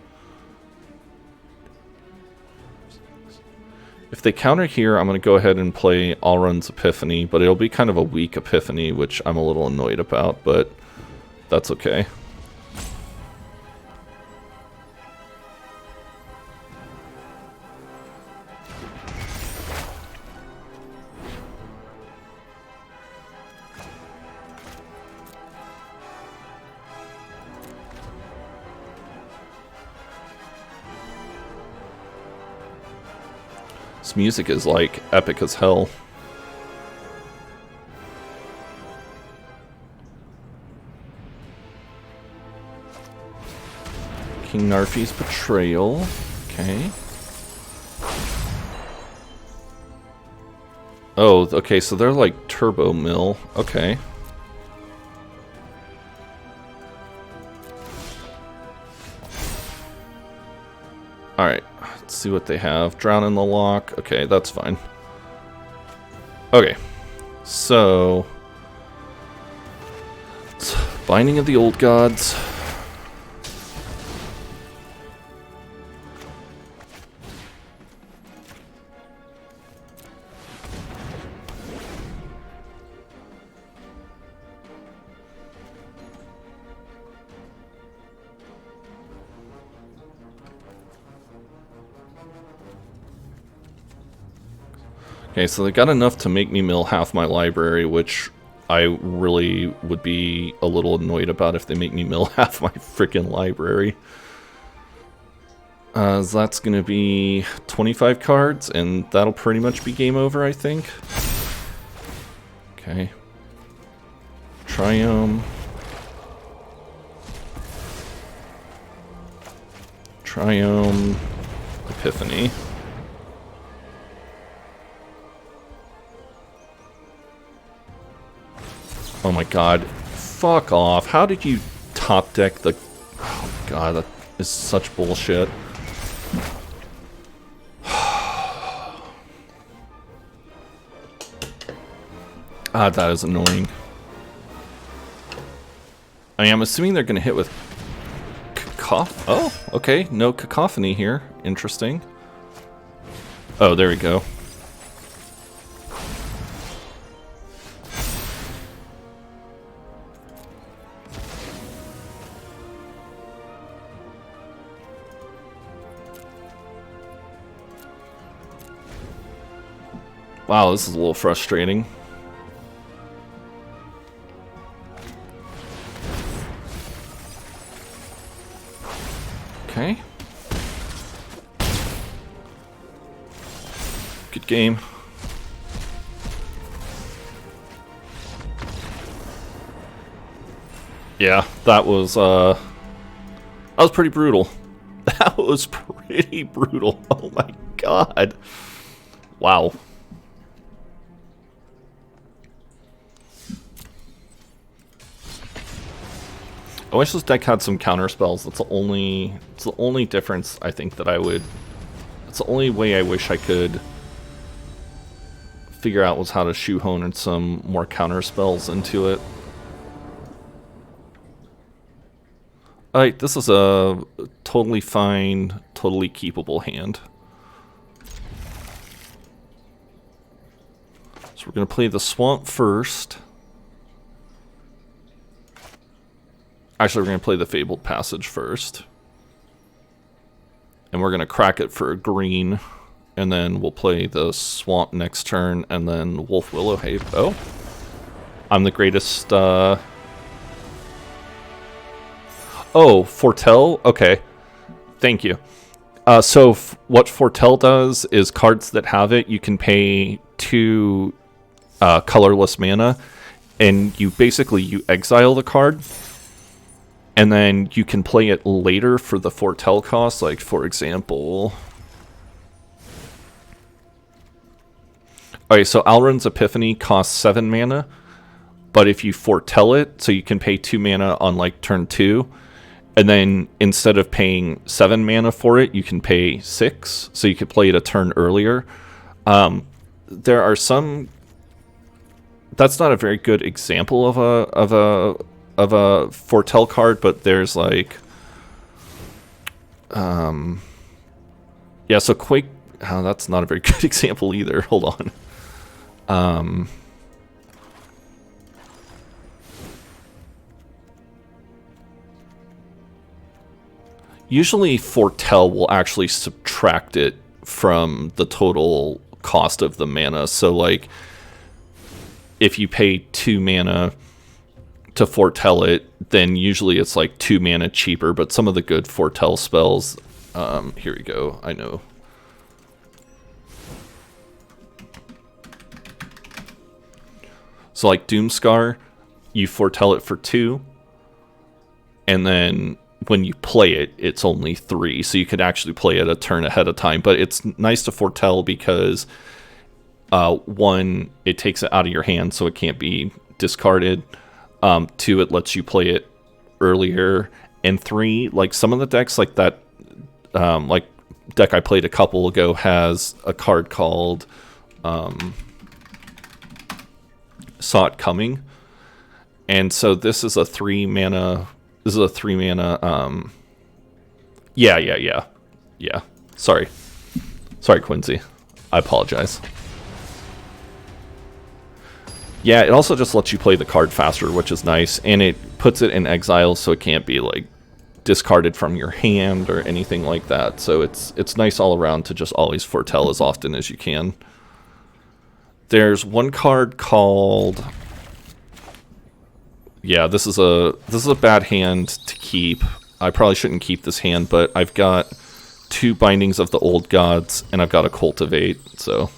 If they counter here, I'm going to go ahead and play Alrund's Epiphany, but it'll be kind of a weak Epiphany, which I'm a little annoyed about, but that's okay. This music is like epic as hell. King Narfi's Betrayal. Okay. Oh, okay, so they're like Turbo Mill. Okay. Alright, let's see what they have. Drown in the Lock. Okay, that's fine. Okay, so... Binding of the Old Gods. Okay, so they got enough to make me mill half my library, which I really would be a little annoyed about if they make me mill half my freaking library. So that's going to be 25 cards, and that'll pretty much be game over, I think. Okay. Triumph. Triumph. Epiphany. Oh my god. Fuck off. How did you top deck the... Oh my god, that is such bullshit. Ah, that is annoying. I am assuming they're going to hit with... Oh, okay. No Cacophony here. Interesting. Oh, there we go. Wow, this is a little frustrating. Okay. Good game. Yeah, that was pretty brutal. That was pretty brutal. Oh my god. Wow. I wish this deck had some counter spells. It's the only difference I think that I would... It's the only way I wish I could figure out was how to shoehorn some more counter spells into it. Alright, this is a totally fine, totally keepable hand. So we're going to play the Swamp first. Actually, we're going to play the Fabled Passage first. And we're going to crack it for a green. And then we'll play the Swamp next turn, and then Wolf Willow Hay. Oh. I'm the greatest, Oh, Foretell? Okay. Thank you. So what Foretell does is cards that have it, you can pay 2 colorless mana, and you exile the card, and then you can play it later for the Foretell cost. Like, for example... Alright, so Alrund's Epiphany costs 7 mana, but if you Foretell it, so you can pay 2 mana on, like, turn 2, and then instead of paying 7 mana for it, you can pay 6, so you could play it a turn earlier. There are some... That's not a very good example of a Foretell card, but there's like... Yeah, so Quake... Oh, that's not a very good example either. Hold on. Usually Foretell will actually subtract it from the total cost of the mana. So, like, if you pay 2 mana to Foretell it, then usually it's like 2 mana cheaper. But some of the good Foretell spells... here we go. I know. So, like, Doomscar, you Foretell it for 2, and then... when you play it, it's only 3, so you could actually play it a turn ahead of time. But it's nice to Foretell because, 1, it takes it out of your hand, so it can't be discarded. 2, it lets you play it earlier. And 3, like some of the decks, like that, like deck I played a couple ago has a card called Saw It Coming. And so this is a 3 mana... This is a 3 mana, Yeah. Sorry, Quincy. I apologize. Yeah, it also just lets you play the card faster, which is nice. And it puts it in exile, so it can't be, like, discarded from your hand or anything like that. So it's nice all around to just always Foretell as often as you can. There's one card called... Yeah, this is a bad hand to keep. I probably shouldn't keep this hand, but I've got 2 Bindings of the Old Gods, and I've got a Cultivate, so...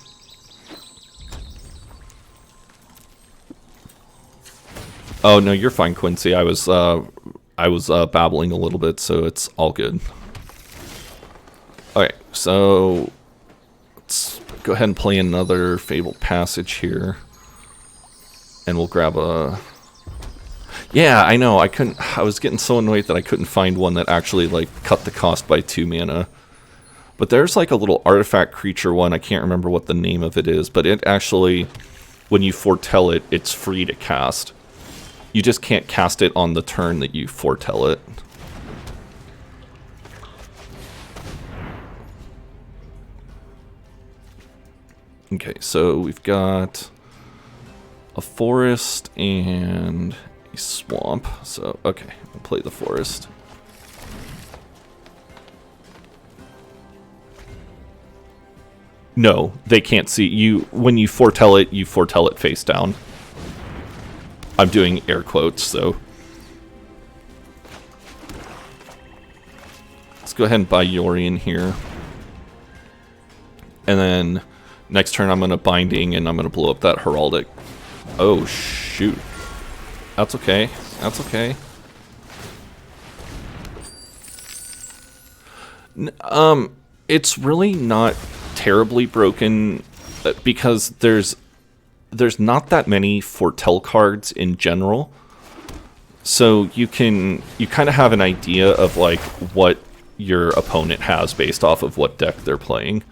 Oh, no, you're fine, Quincy. I was babbling a little bit, so it's all good. Alright, so... let's go ahead and play another Fabled Passage here. And we'll grab a... Yeah, I know. I was getting so annoyed that I couldn't find one that actually, like, cut the cost by 2 mana. But there's, like, a little artifact creature one. I can't remember what the name of it is. But it actually, when you Foretell it, it's free to cast. You just can't cast it on the turn that you Foretell it. Okay, so we've got a forest and... swamp. So, okay, we'll play the forest. No, they can't see you. When you Foretell it face down. I'm doing air quotes, so. Let's go ahead and buy Yorion here. And then next turn I'm going to Binding and I'm going to blow up that Heraldic. Oh, shoot. That's okay. That's okay. It's really not terribly broken because there's not that many Foretell cards in general. So you kind of have an idea of like what your opponent has based off of what deck they're playing.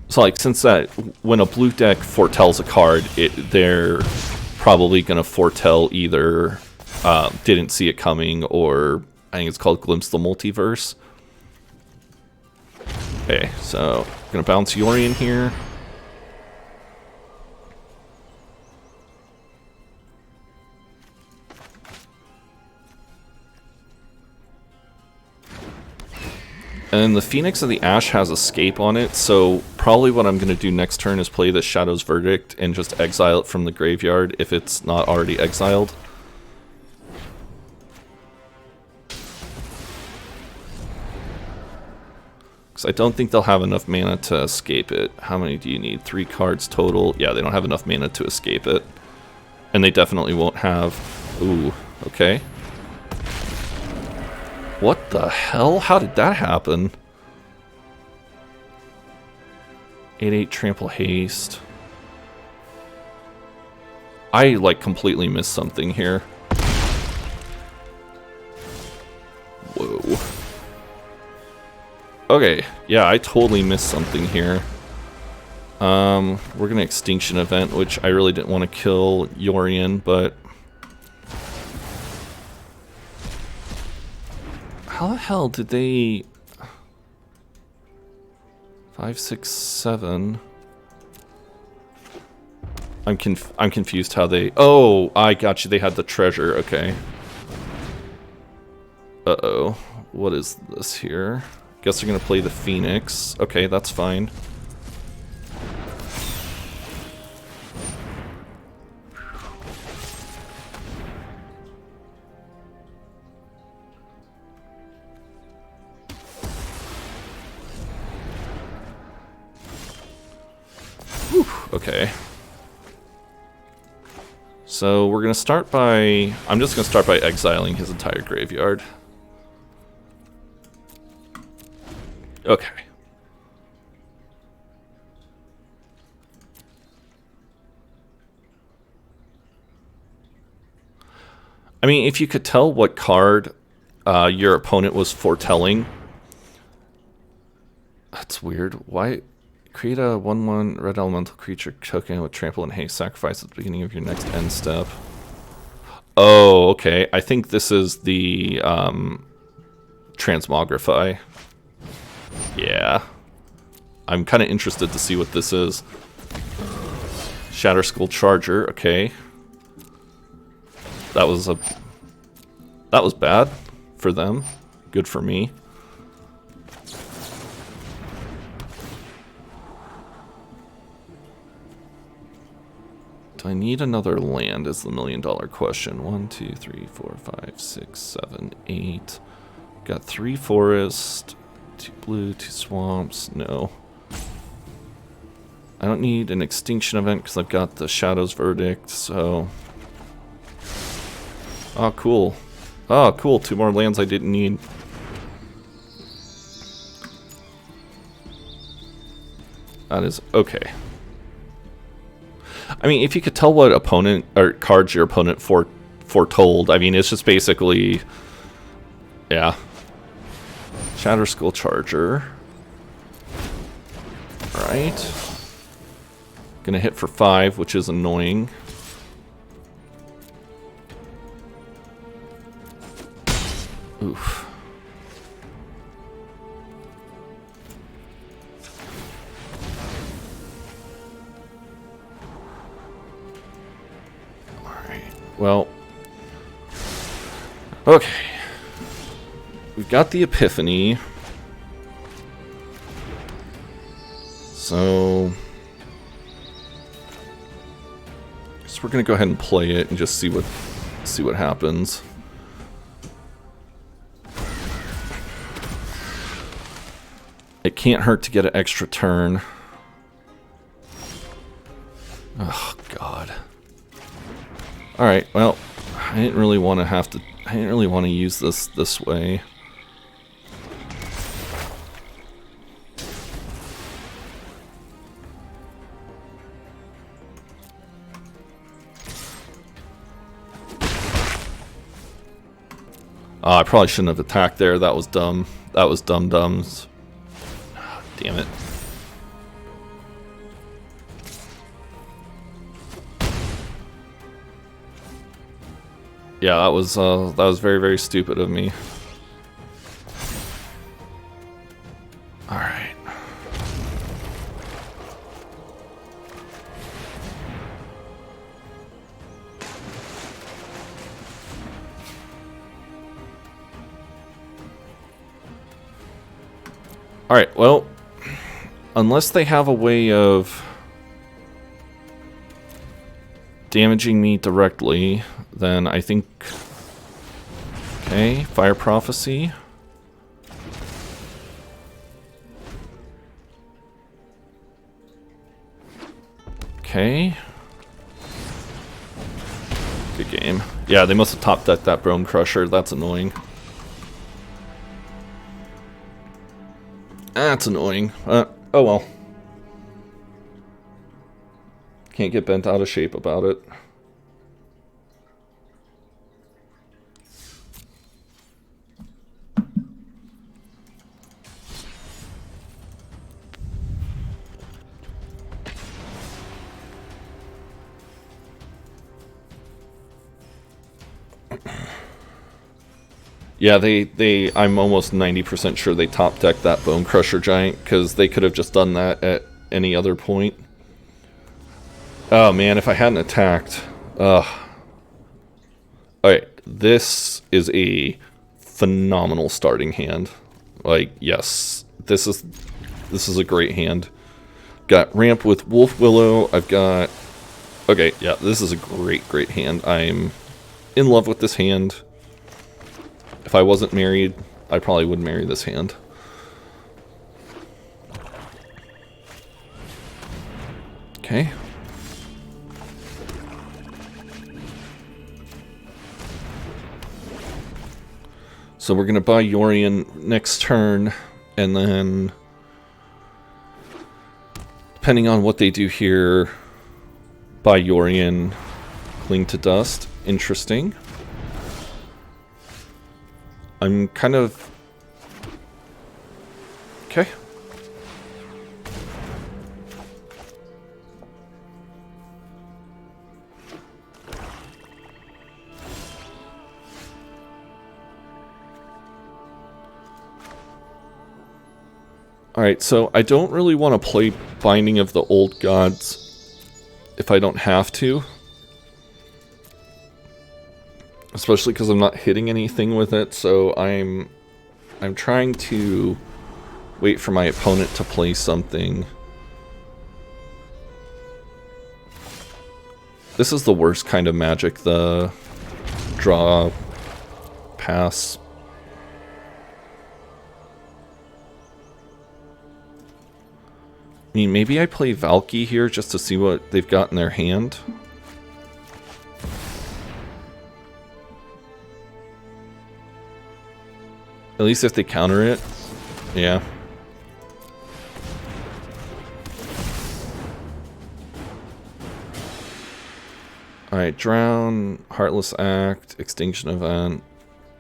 So like since that when a blue deck foretells a card, they're probably going to foretell either didn't see it coming, or I think it's called Glimpse the Multiverse. Okay, so I'm going to bounce Yorion here. And the Phoenix of the Ash has Escape on it, so probably what I'm going to do next turn is play the Shadow's Verdict and just exile it from the graveyard if it's not already exiled. Because I don't think they'll have enough mana to escape it. How many do you need? 3 cards total. Yeah, they don't have enough mana to escape it. And they definitely won't have... Ooh, okay. What the hell? How did that happen? 8/8 Trample Haste. I, like, completely missed something here. Whoa. Okay, yeah, I totally missed something here. We're gonna Extinction Event, which I really didn't want to kill Yorion, but... How the hell did they... 5, 6, 7... I'm confused how they... Oh, I got you. They had the treasure. Okay. Uh-oh. What is this here? Guess they're going to play the Phoenix. Okay, that's fine. Whew, okay. So we're going to start by... I'm just going to start by exiling his entire graveyard. Okay. I mean, if you could tell what card your opponent was foretelling... That's weird. Why... Create a 1/1 red elemental creature token with trample and haste. Sacrifice at the beginning of your next end step. Oh, okay. I think this is the Transmogrify. Yeah. I'm kind of interested to see what this is. Shatterskull Charger. Okay. That was bad for them. Good for me. I need another land is the $1 million question. 1, 2, 3, 4, 5, 6, 7, 8. Got 3 forests, 2 blue, 2 swamps. No. I don't need an extinction event because I've got the Shadow's Verdict, so... Oh, cool. Oh, cool. 2 more lands I didn't need. That is okay. I mean, if you could tell what opponent or cards your opponent foretold, I mean, it's just basically, yeah. Shatterskull Charger. All right. Gonna hit for 5, which is annoying. Oof. Well, okay. We've got the Epiphany. So, we're gonna go ahead and play it and just see what happens. It can't hurt to get an extra turn. Oh God. All right. Well, I didn't really want to have to. I didn't really want to use this way. I probably shouldn't have attacked there. That was dumb. That was dum-dums. Damn it. Yeah, that was very, very stupid of me. Alright. Alright, well, unless they have a way of damaging me directly, then I think... Okay, Fire Prophecy. Okay. Good game. Yeah, they must have top decked that Bone Crusher. That's annoying. That's annoying. Oh well. Can't get bent out of shape about it. Yeah, I'm almost 90% sure they top decked that Bone Crusher Giant, because they could have just done that at any other point. Oh man, if I hadn't attacked. Ugh. Alright, this is a phenomenal starting hand. Like, yes, this is a great hand. Got Ramp with Wolf Willow, I've got... Okay, yeah, this is a great, great hand. I'm in love with this hand. If I wasn't married, I probably would marry this hand. Okay. So we're going to buy Yorion next turn, and then, depending on what they do here, buy Yorion, Cling to Dust. Interesting. I'm kind of... Okay. Alright, so I don't really want to play Binding of the Old Gods if I don't have to. Especially because I'm not hitting anything with it, so I'm trying to wait for my opponent to play something. This is the worst kind of Magic, the draw, pass. I mean, maybe I play Valky here just to see what they've got in their hand. At least if they counter it. Yeah. Alright, Drown, Heartless Act, Extinction Event.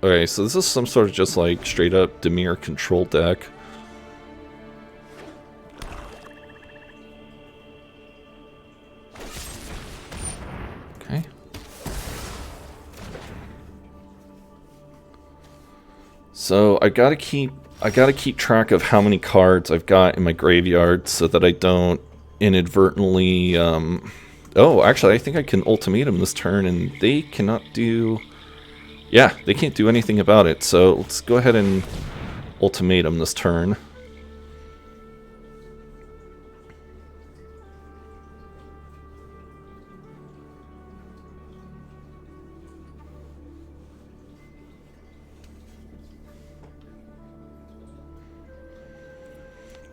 Okay, so this is some sort of just like straight up Dimir control deck. Okay. So I gotta keep track of how many cards I've got in my graveyard so that I don't inadvertently oh, actually I think I can ultimatum this turn and they cannot do... Yeah, they can't do anything about it, so let's go ahead and ultimatum this turn.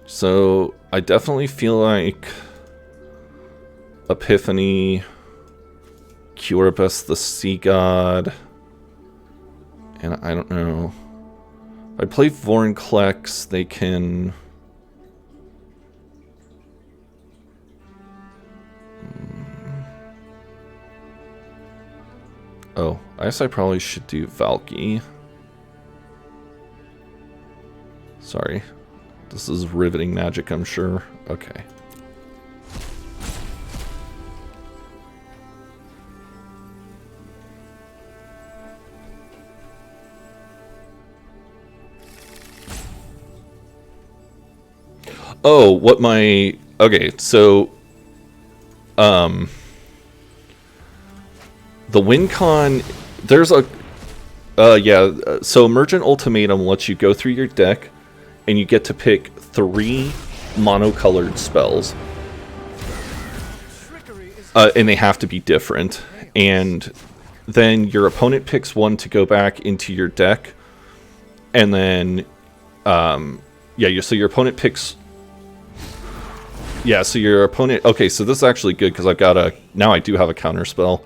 So, I definitely feel like Epiphany, Curibus the Sea God, and I don't know. If I play Vorinclex, they can... Oh, I guess I probably should do Valky. Sorry. This is riveting magic, I'm sure. Okay. Oh, what my... Okay, so... The win con... There's a... so Emergent Ultimatum lets you go through your deck, and you get to pick 3 monocolored spells. And they have to be different. And then your opponent picks one to go back into your deck. And then, so your opponent picks... Yeah, so your opponent... Okay, so this is actually good, because I've got a... Now I do have a counter spell.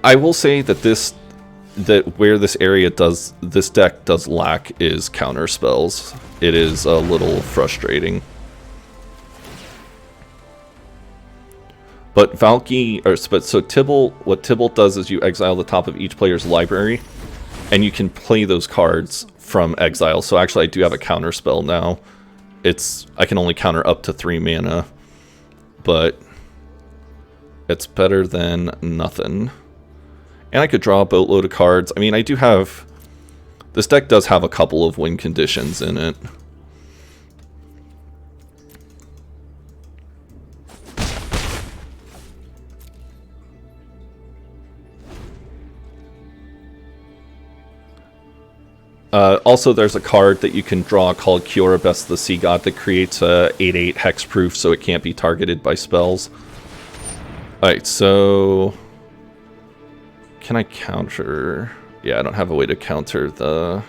I will say that where this area does... This deck does lack is counter spells. It is a little frustrating. But so Tibble, what Tibble does is you exile the top of each player's library, and you can play those cards from exile. So actually I do have a counter spell now. I can only counter up to 3 mana, but it's better than nothing. And I could draw a boatload of cards. I mean, I do have... This deck does have a couple of win conditions in it. Also, there's a card that you can draw called Kioribes the Sea God that creates a 8/8 hexproof, so it can't be targeted by spells. Alright, so... Can I counter... Yeah, I don't have a way to counter the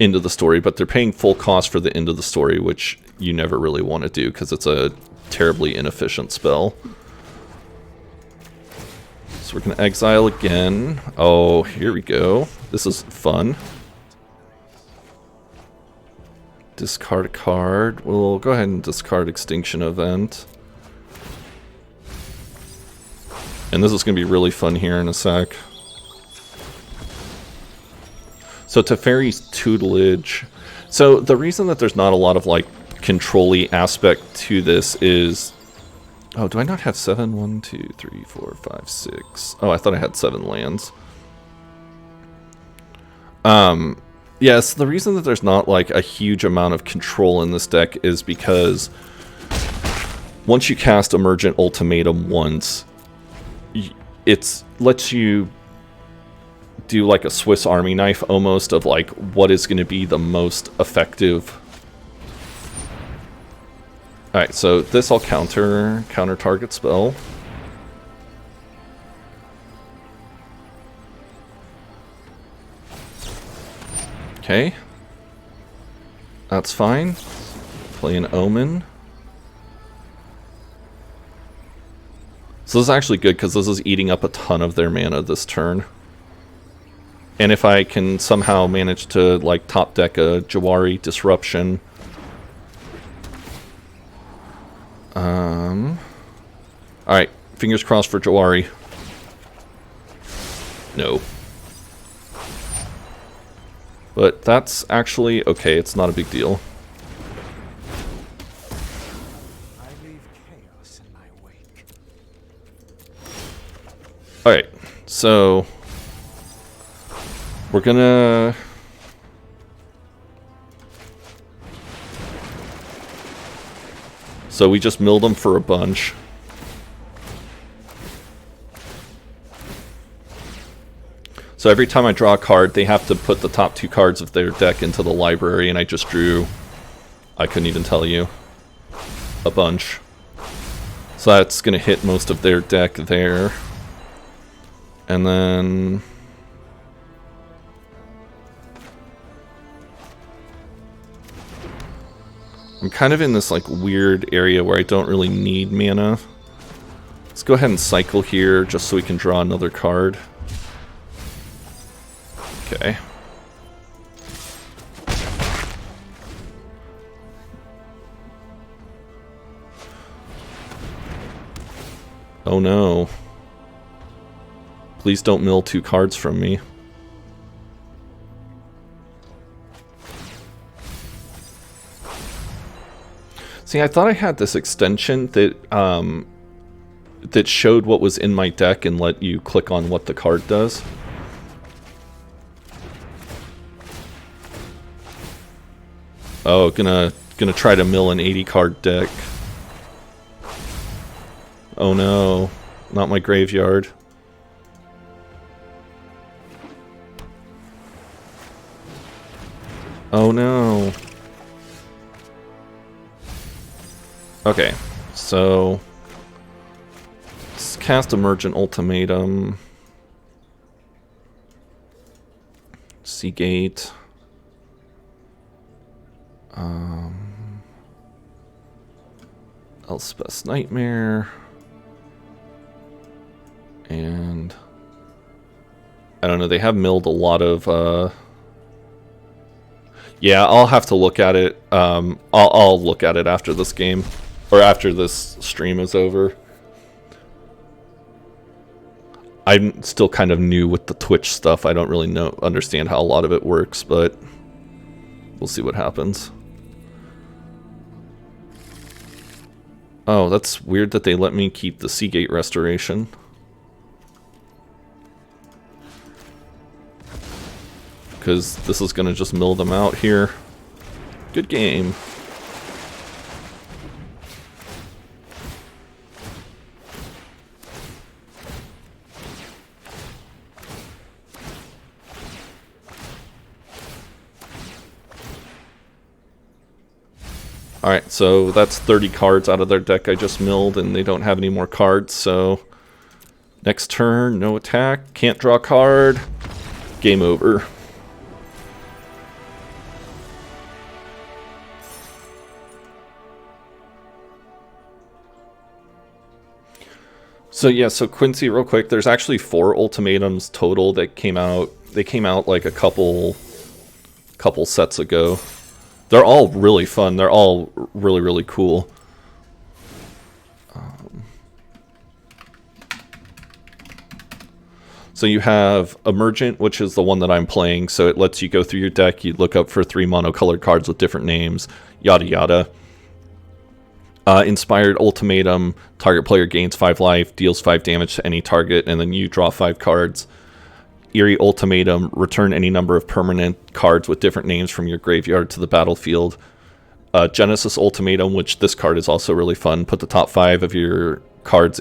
end of the story, but they're paying full cost for the end of the story, which you never really want to do, because it's a terribly inefficient spell. So we're going to exile again. Oh, here we go. This is fun. Discard a card. We'll go ahead and discard Extinction Event. And this is going to be really fun here in a sec. So Teferi's Tutelage. So the reason that there's not a lot of like control-y aspect to this is... Oh, do I not have 7? 1, 2, 3, 4, 5, 6. Oh, I thought I had 7 lands. Yes, the reason that there's not like a huge amount of control in this deck is because once you cast Emergent Ultimatum once, it lets you do like a Swiss Army knife almost of like what is going to be the most effective. Alright, so this I'll counter target spell. Okay. That's fine. Play an Omen. So this is actually good because this is eating up a ton of their mana this turn. And if I can somehow manage to like top deck a Jawari Disruption. Alright, fingers crossed for Jawari. No. But that's actually okay, it's not a big deal.
I leave chaos in my wake.
Alright, so we're gonna... So we just milled them for a bunch. So every time I draw a card, they have to put the top 2 cards of their deck into the library, and I just drew, I couldn't even tell you, a bunch. So that's going to hit most of their deck there. And then... I'm kind of in this like weird area where I don't really need mana. Let's go ahead and cycle here just so we can draw another card. Okay. Oh no. Please don't mill 2 cards from me. See, I thought I had this extension that that showed what was in my deck and let you click on what the card does. Oh, gonna Gonna try to mill an 80 card deck. Oh no, not my graveyard. Oh no. Okay, so let's cast Emergent Ultimatum. Seagate. Elspeth's Nightmare. And I don't know, they have milled a lot of yeah, I'll have to look at it. I'll look at it after this game, or after this stream is over. I'm still kind of new with the Twitch stuff. I don't really understand how a lot of it works, but we'll see what happens. Oh, that's weird that they let me keep the Seagate Restoration. Because this is going to just mill them out here. Good game. Alright, so that's 30 cards out of their deck I just milled, and they don't have any more cards, so next turn, no attack, can't draw a card, game over. So yeah, so Quincy, real quick, there's actually 4 ultimatums total that came out. They came out like a couple sets ago. They're all really fun. They're all really, really cool. So you have Emergent, which is the one that I'm playing. So it lets you go through your deck. You look up for 3 monocolored cards with different names, yada yada. Inspired Ultimatum, target player gains 5 life, deals 5 damage to any target, and then you draw 5 cards. Eerie Ultimatum, return any number of permanent cards with different names from your graveyard to the battlefield. Genesis Ultimatum, which this card is also really fun. Put the top 5 of your cards.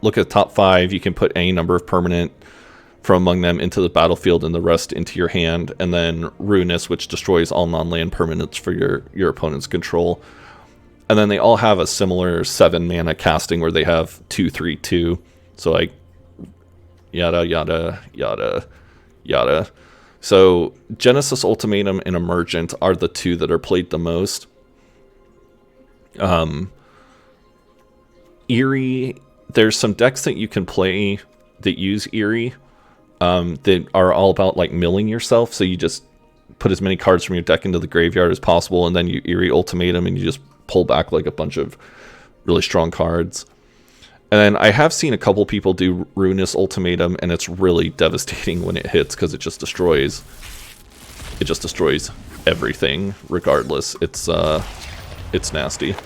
Look at the top 5. You can put any number of permanent from among them into the battlefield and the rest into your hand. And then Ruinous, which destroys all non-land permanents for your opponent's control. And then they all have a similar 7 mana casting where they have 2/3/2. So like yada yada yada yada. So Genesis Ultimatum and Emergent are the 2 that are played the most. Eerie, there's some decks that you can play that use Eerie that are all about like milling yourself. So you just put as many cards from your deck into the graveyard as possible, and then you Eerie Ultimatum and you just pull back like a bunch of really strong cards. And then I have seen a couple people do Ruinous Ultimatum, and it's really devastating when it hits because it just destroys everything regardless. It's nasty.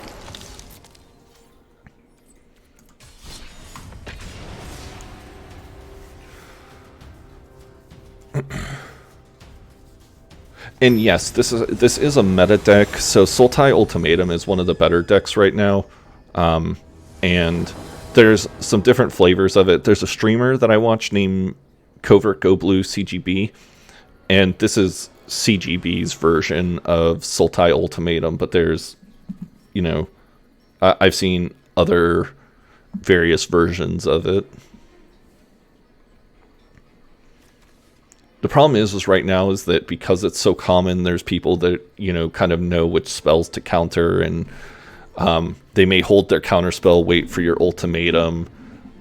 And yes, this is a meta deck. So Sultai Ultimatum is one of the better decks right now, and there's some different flavors of it. There's a streamer that I watch named Covert Go Blue CGB, and this is CGB's version of Sultai Ultimatum. But there's, you know, I've seen other various versions of it. The problem is right now is that because it's so common, there's people that, you know, kind of know which spells to counter, and they may hold their counter spell, wait for your ultimatum.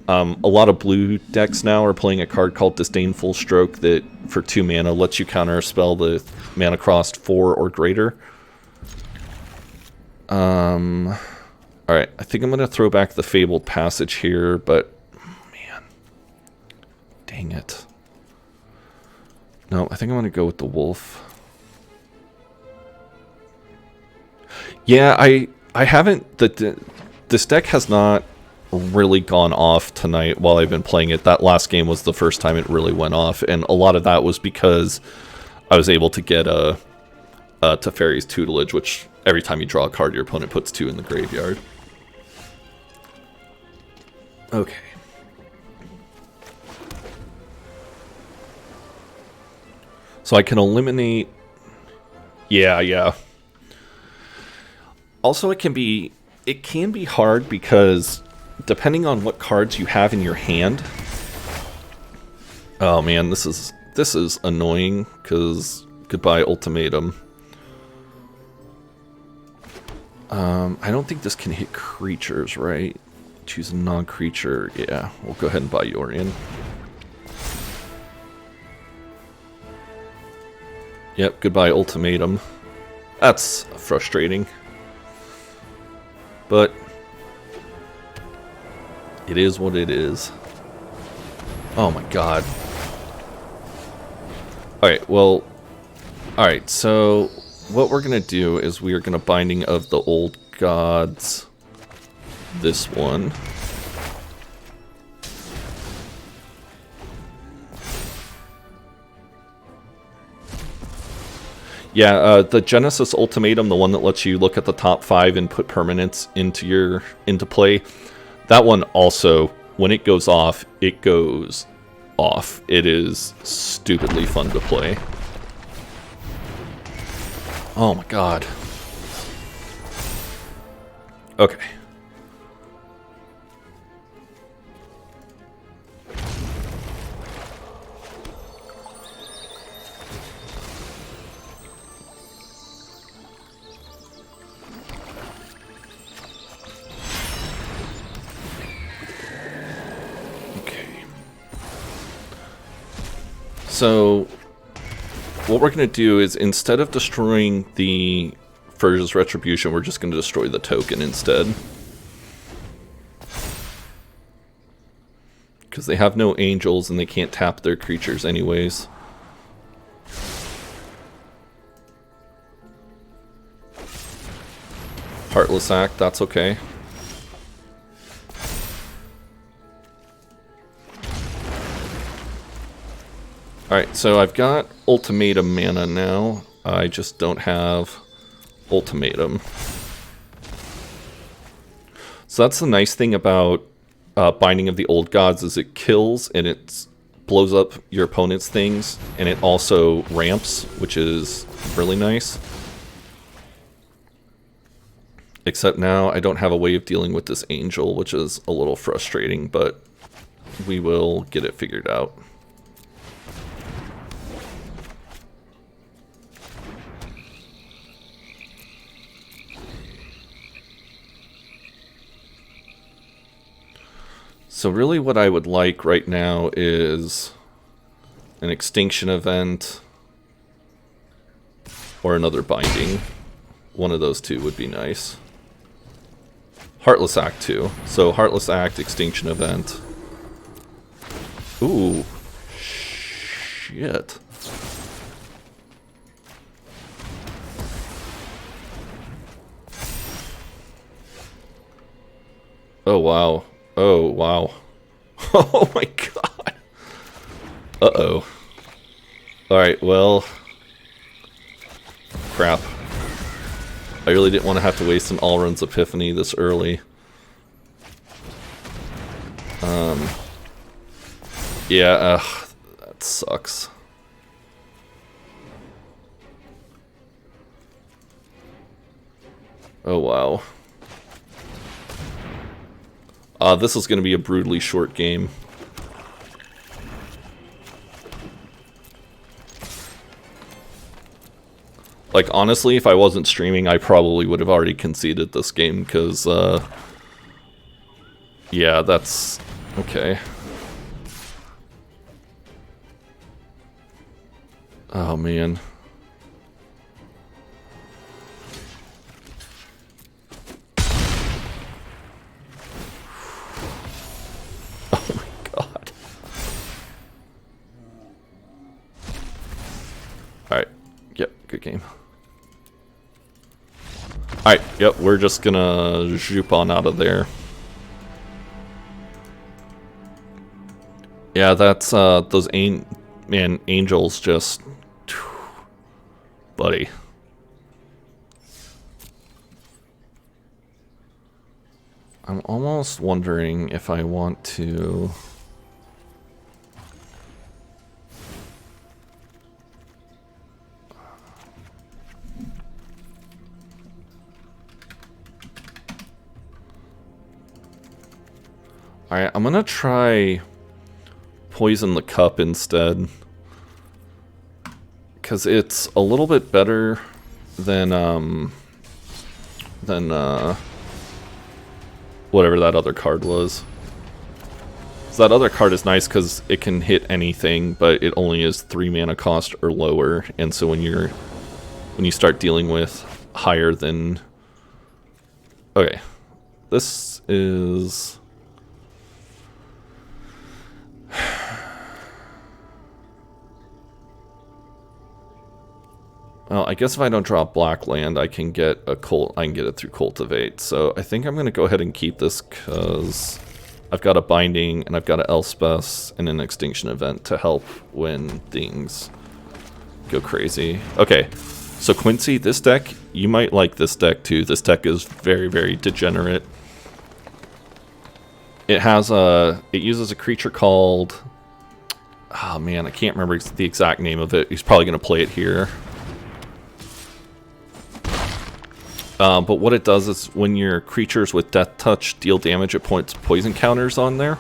A lot of blue decks now are playing a card called Disdainful Stroke that, for 2 mana, lets you counter a spell with mana cost 4 or greater. Alright, I think I'm going to throw back the Fabled Passage here, but, man, dang it. No, I think I'm going to go with the Wolf. Yeah, I haven't... This deck has not really gone off tonight while I've been playing it. That last game was the first time it really went off, and a lot of that was because I was able to get a Teferi's Tutelage, which every time you draw a card, your opponent puts 2 in the graveyard. Okay. So I can eliminate... Yeah. Also, it can be hard because depending on what cards you have in your hand... Oh man, this is annoying, because goodbye Ultimatum. I don't think this can hit creatures, right? Choose a non-creature. Yeah, we'll go ahead and buy Yorion. Yep, goodbye Ultimatum. That's frustrating. But it is what it is. Oh my god. Alright, well... Alright, so what we're going to do is we are going to Binding of the Old Gods this one. Yeah, the Genesis Ultimatum, the one that lets you look at the top 5 and put permanents into play, that one also, when it goes off, it goes off. It is stupidly fun to play. Oh my god. Okay. So, what we're going to do is, instead of destroying the Furge's Retribution, we're just going to destroy the token instead. Because they have no angels and they can't tap their creatures anyways. Heartless Act, that's okay. Alright, so I've got Ultimatum mana now. I just don't have Ultimatum. So that's the nice thing about Binding of the Old Gods, is it kills and it blows up your opponent's things, and it also ramps, which is really nice. Except now I don't have a way of dealing with this angel, which is a little frustrating, but we will get it figured out. So really what I would like right now is an Extinction Event or another Binding. One of those two would be nice. Heartless Act too. So Heartless Act, Extinction Event. Ooh. Shit. Oh wow. Oh, wow. Oh my god. Uh-oh. Alright, well... Crap. I really didn't want to have to waste an Alrund's Epiphany this early. Yeah, that sucks. Oh, wow. This is going to be a brutally short game. Like, honestly, if I wasn't streaming, I probably would have already conceded this game, because, yeah, that's... okay. Oh, man. Alright, yep, good game. Alright, yep, we're just gonna zoop on out of there. Yeah, that's, those angels just... buddy. I'm almost wondering if I want to... Alright, I'm gonna try Poison the Cup instead. Because it's a little bit better than whatever that other card was. So that other card is nice because it can hit anything, but it only is 3 mana cost or lower, and so when you start dealing with higher than... Okay. This is... Well, I guess if I don't draw black land, I can get a I can get it through Cultivate. So I think I'm going to go ahead and keep this because I've got a Binding and I've got an Elspeth and an Extinction Event to help when things go crazy. Okay, so Quincy, this deck, you might like this deck too. This deck is very, very degenerate. It has it uses a creature called... Oh man, I can't remember the exact name of it. He's probably going to play it here. But what it does is when your creatures with Death Touch deal damage, it puts poison counters on there.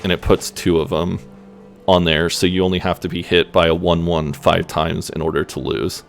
And it puts 2 of them on there, so you only have to be hit by a 1/1 5 times in order to lose.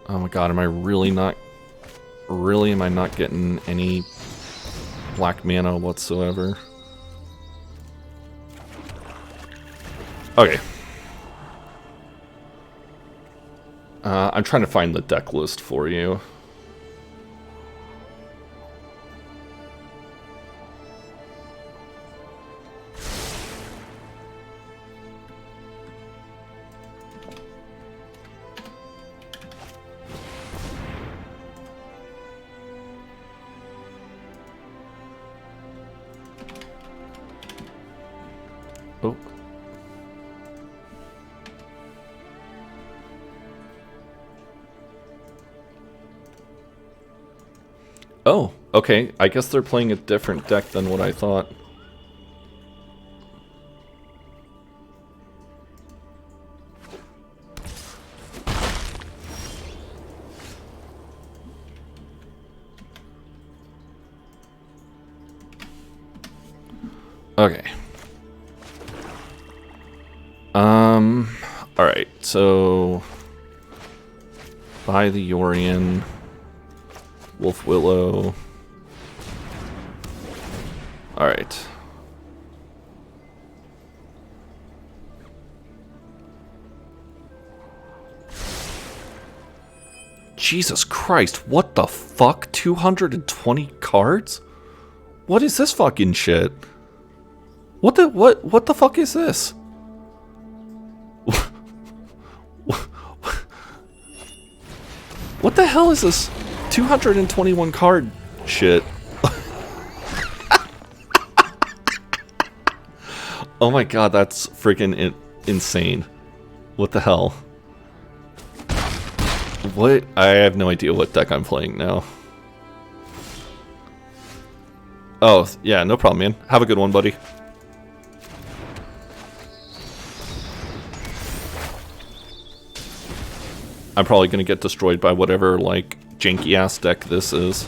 Oh my god, am I really not... Really, am I not getting any black mana whatsoever? Okay. I'm trying to find the deck list for you. Oh. Oh, okay. I guess they're playing a different deck than what I thought. Okay. Alright, so... Buy the Yorion. Wolf Willow. Alright. Jesus Christ, what the fuck? 220 cards? What is this fucking shit? What the fuck is this? What the hell is this 221 card shit? Oh my god, that's freaking insane. What the hell? What? I have no idea what deck I'm playing now. Oh, yeah, no problem, man. Have a good one, buddy. I'm probably gonna get destroyed by whatever, like, janky-ass deck this is.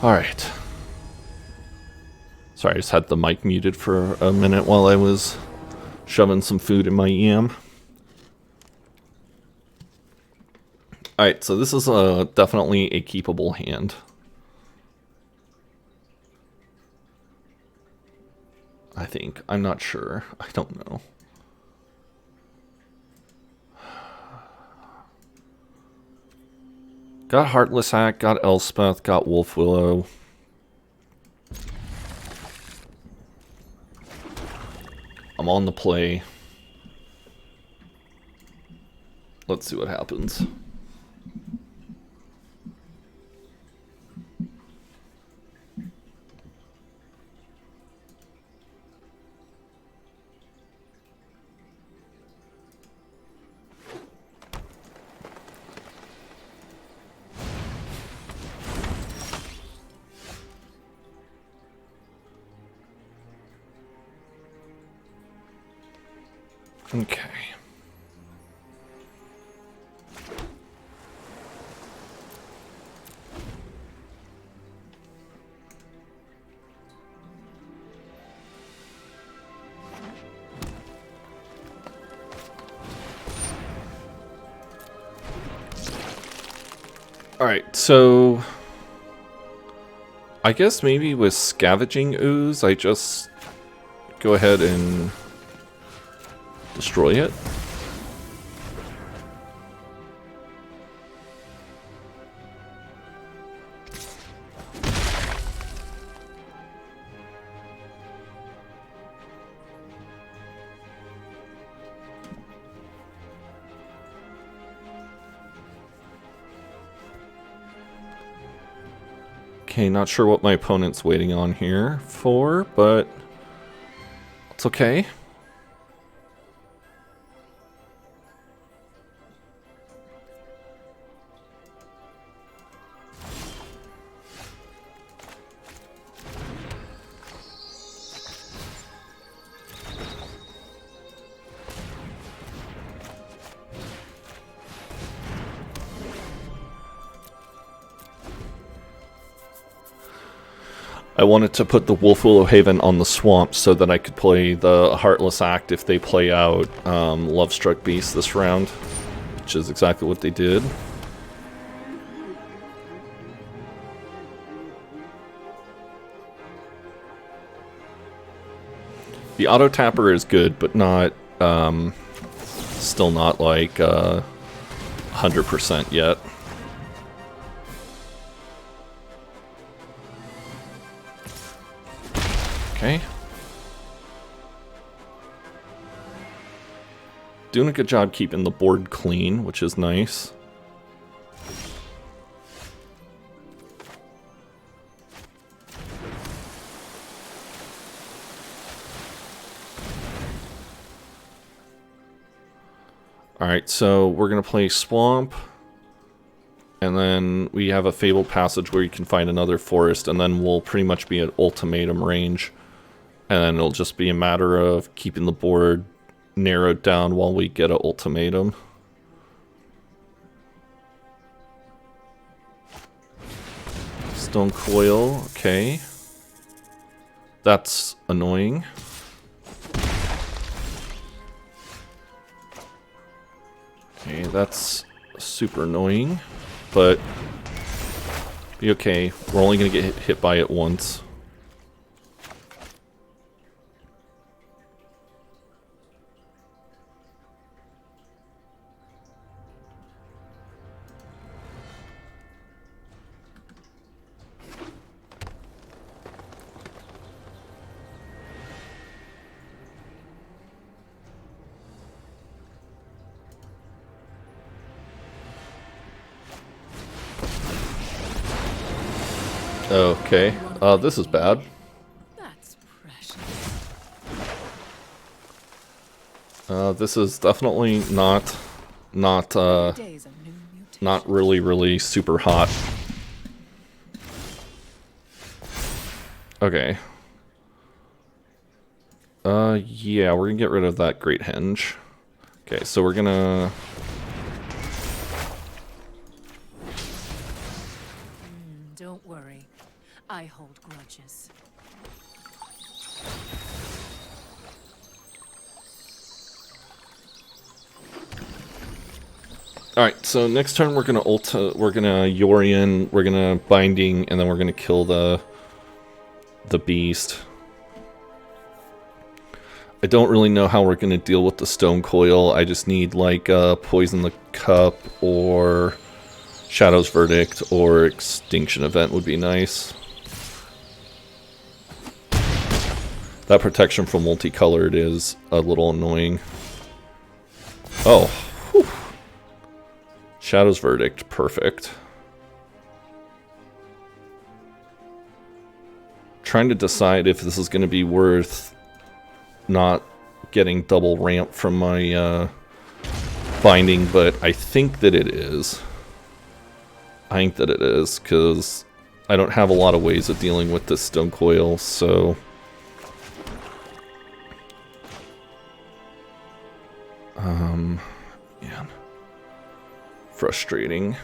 Alright. Sorry, I just had the mic muted for a minute while I was shoving some food in my yam. Alright, so this is definitely a keepable hand. I think. I'm not sure. I don't know. Got Heartless Act, got Elspeth, got Wolf Willow. I'm on the play. Let's see what happens. Okay. Alright, so I guess maybe with Scavenging Ooze, I just go ahead and destroy it. Okay, not sure what my opponent's waiting on here for, but it's okay. I wanted to put the Wolf Willow Haven on the swamp so that I could play the Heartless Act if they play out Lovestruck Beast this round, which is exactly what they did. The auto tapper is good, but not, still not like 100% yet. Okay. Doing a good job keeping the board clean, which is nice. Alright, so we're going to play Swamp. And then we have a Fabled Passage where you can find another forest, and then we'll pretty much be at ultimatum range. And then it'll just be a matter of keeping the board narrowed down while we get an ultimatum. Stone Coil, okay. That's annoying. Okay, that's super annoying, but be okay. We're only going to get hit by it once. Okay, this is bad.
That's precious.
This is definitely not really super hot. Okay. Yeah, we're gonna get rid of that Great Henge. Okay, so we're gonna...
Don't worry. hold grudges.
Alright, so next turn we're gonna Yorian, we're gonna Binding, and then we're gonna kill the beast. I don't really know how we're gonna deal with the Stone Coil. I just need like Poison the Cup or Shadow's Verdict or Extinction Event would be nice. That protection from multicolored is a little annoying. Oh, whew. Shadow's Verdict, perfect. Trying to decide if this is going to be worth not getting double ramp from my Binding, but I think that it is. I think that it is, because I don't have a lot of ways of dealing with this Stone Coil, so... man. Frustrating.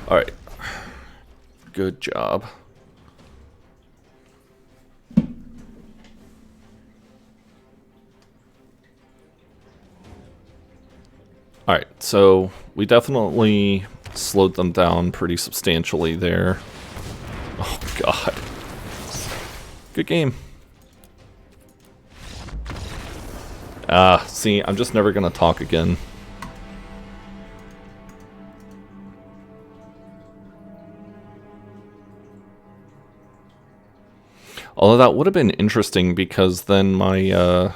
Alright. Good job. Alright, so we definitely slowed them down pretty substantially there. Oh god. Good game. See, I'm just never gonna talk again. Although that would have been interesting because then my,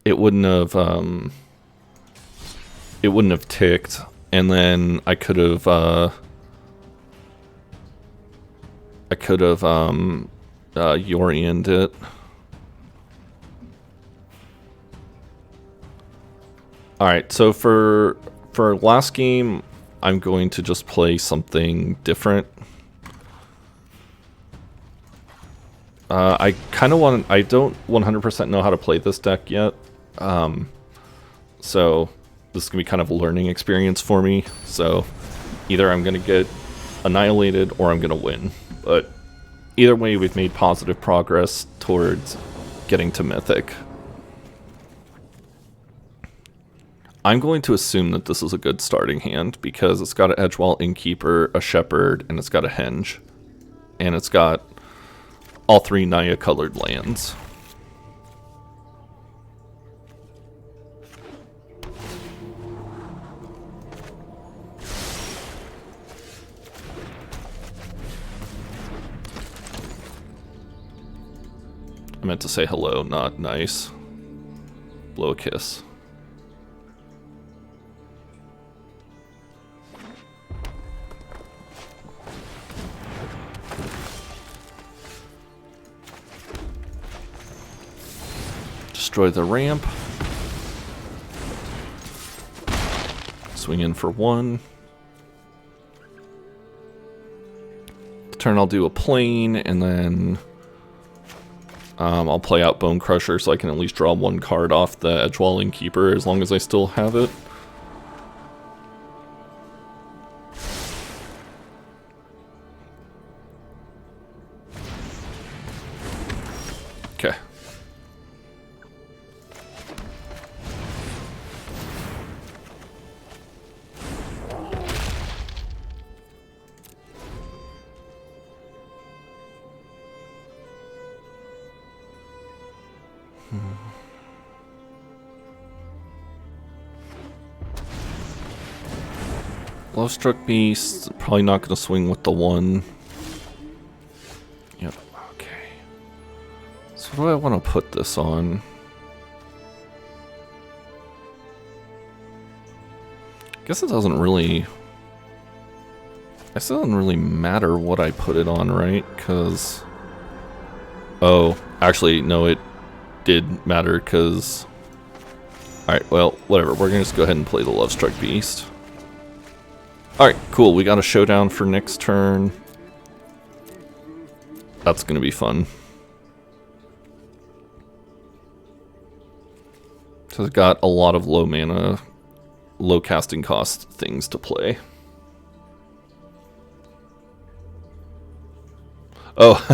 it wouldn't have ticked, and then I could have, Yorianed it. Alright, so for last game, I'm going to just play something different. I kind of want... I don't 100% know how to play this deck yet. So this is going to be kind of a learning experience for me. So either I'm going to get annihilated or I'm going to win. But either way, we've made positive progress towards getting to Mythic. I'm going to assume that this is a good starting hand because it's got an Edgewall Innkeeper, a Shepherd, and it's got a Henge. And it's got all three Naya-colored lands. I meant to say hello, not nice. Blow a kiss. Destroy the ramp. Swing in for one. Turn I'll do a plane, and then I'll play out Bone Crusher so I can at least draw one card off the Edgewall Innkeeper as long as I still have it. Okay. Low Struck Beast, probably not going to swing with the one. Yep, okay. So what do I want to put this on? I guess it doesn't really... I guess it doesn't really matter what I put it on, right? Because... Oh, actually, no, it did matter because... Alright, well, whatever. We're gonna just go ahead and play the Lovestruck Beast. Alright, cool. We got a showdown for next turn. That's gonna be fun. So I've got a lot of low mana, low casting cost things to play. Oh,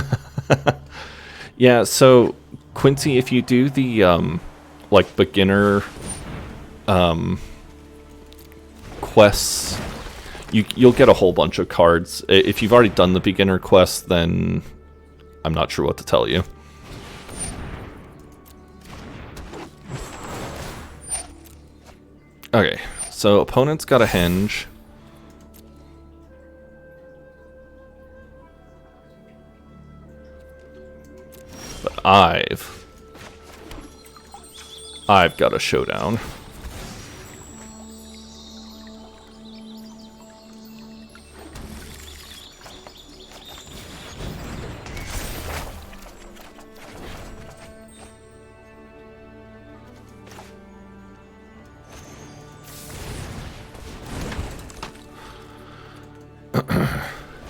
yeah, so Quincy, if you do the like beginner quests, you'll get a whole bunch of cards. If you've already done the beginner quest, then I'm not sure what to tell you. Okay, so opponent's got a henge. But I've got a showdown.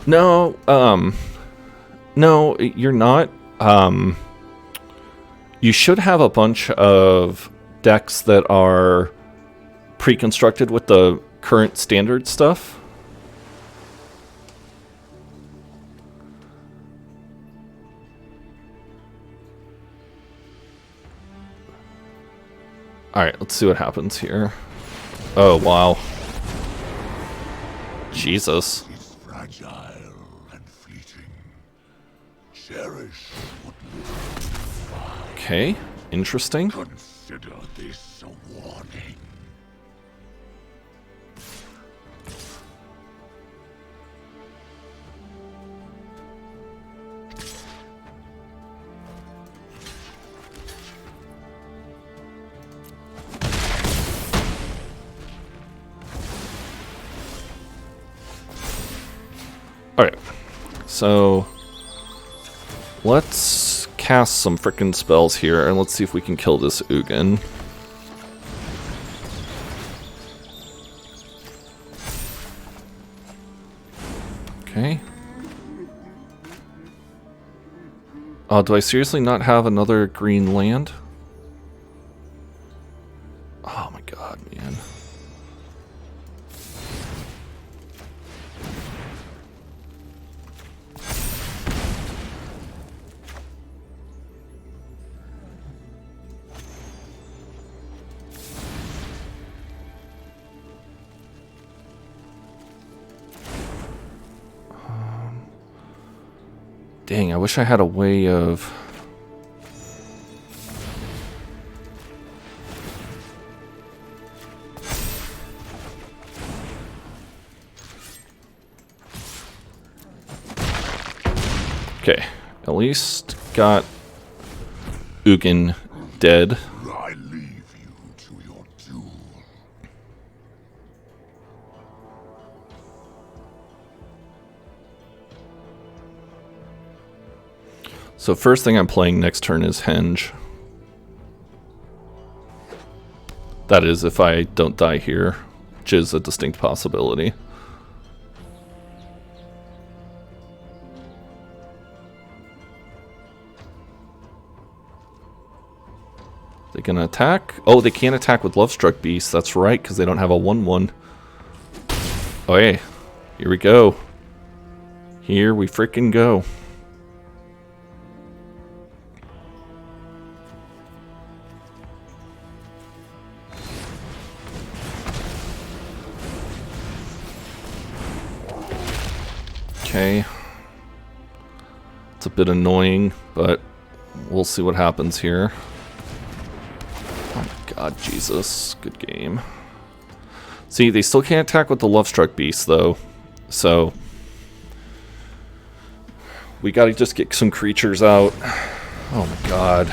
No, no, you're not. You should have a bunch of decks that are pre-constructed with the current standard stuff. Alright, let's see what happens here. Oh, wow. Jesus.
Is fragile and fleeting. Cherish what little.
Okay, interesting.
Consider this a warning.
Alright, so let's cast some frickin' spells here, and let's see if we can kill this Ugin. Okay. Oh, do I seriously not have another green land? Oh my god, man. Dang, I wish I had a way of... Okay, at least got Ugin dead.
I leave you to your doom.
So first thing I'm playing next turn is Henge. That is, if I don't die here, which is a distinct possibility. They gonna attack? Oh, they can't attack with Lovestruck Beast. That's right, because they don't have a 1/1. Oh, hey. Here we go. Here we freaking go. Okay. It's a bit annoying, but we'll see what happens here. Oh my god, Jesus. Good game. See, they still can't attack with the Lovestruck Beast, though. So, we gotta just get some creatures out. Oh my god.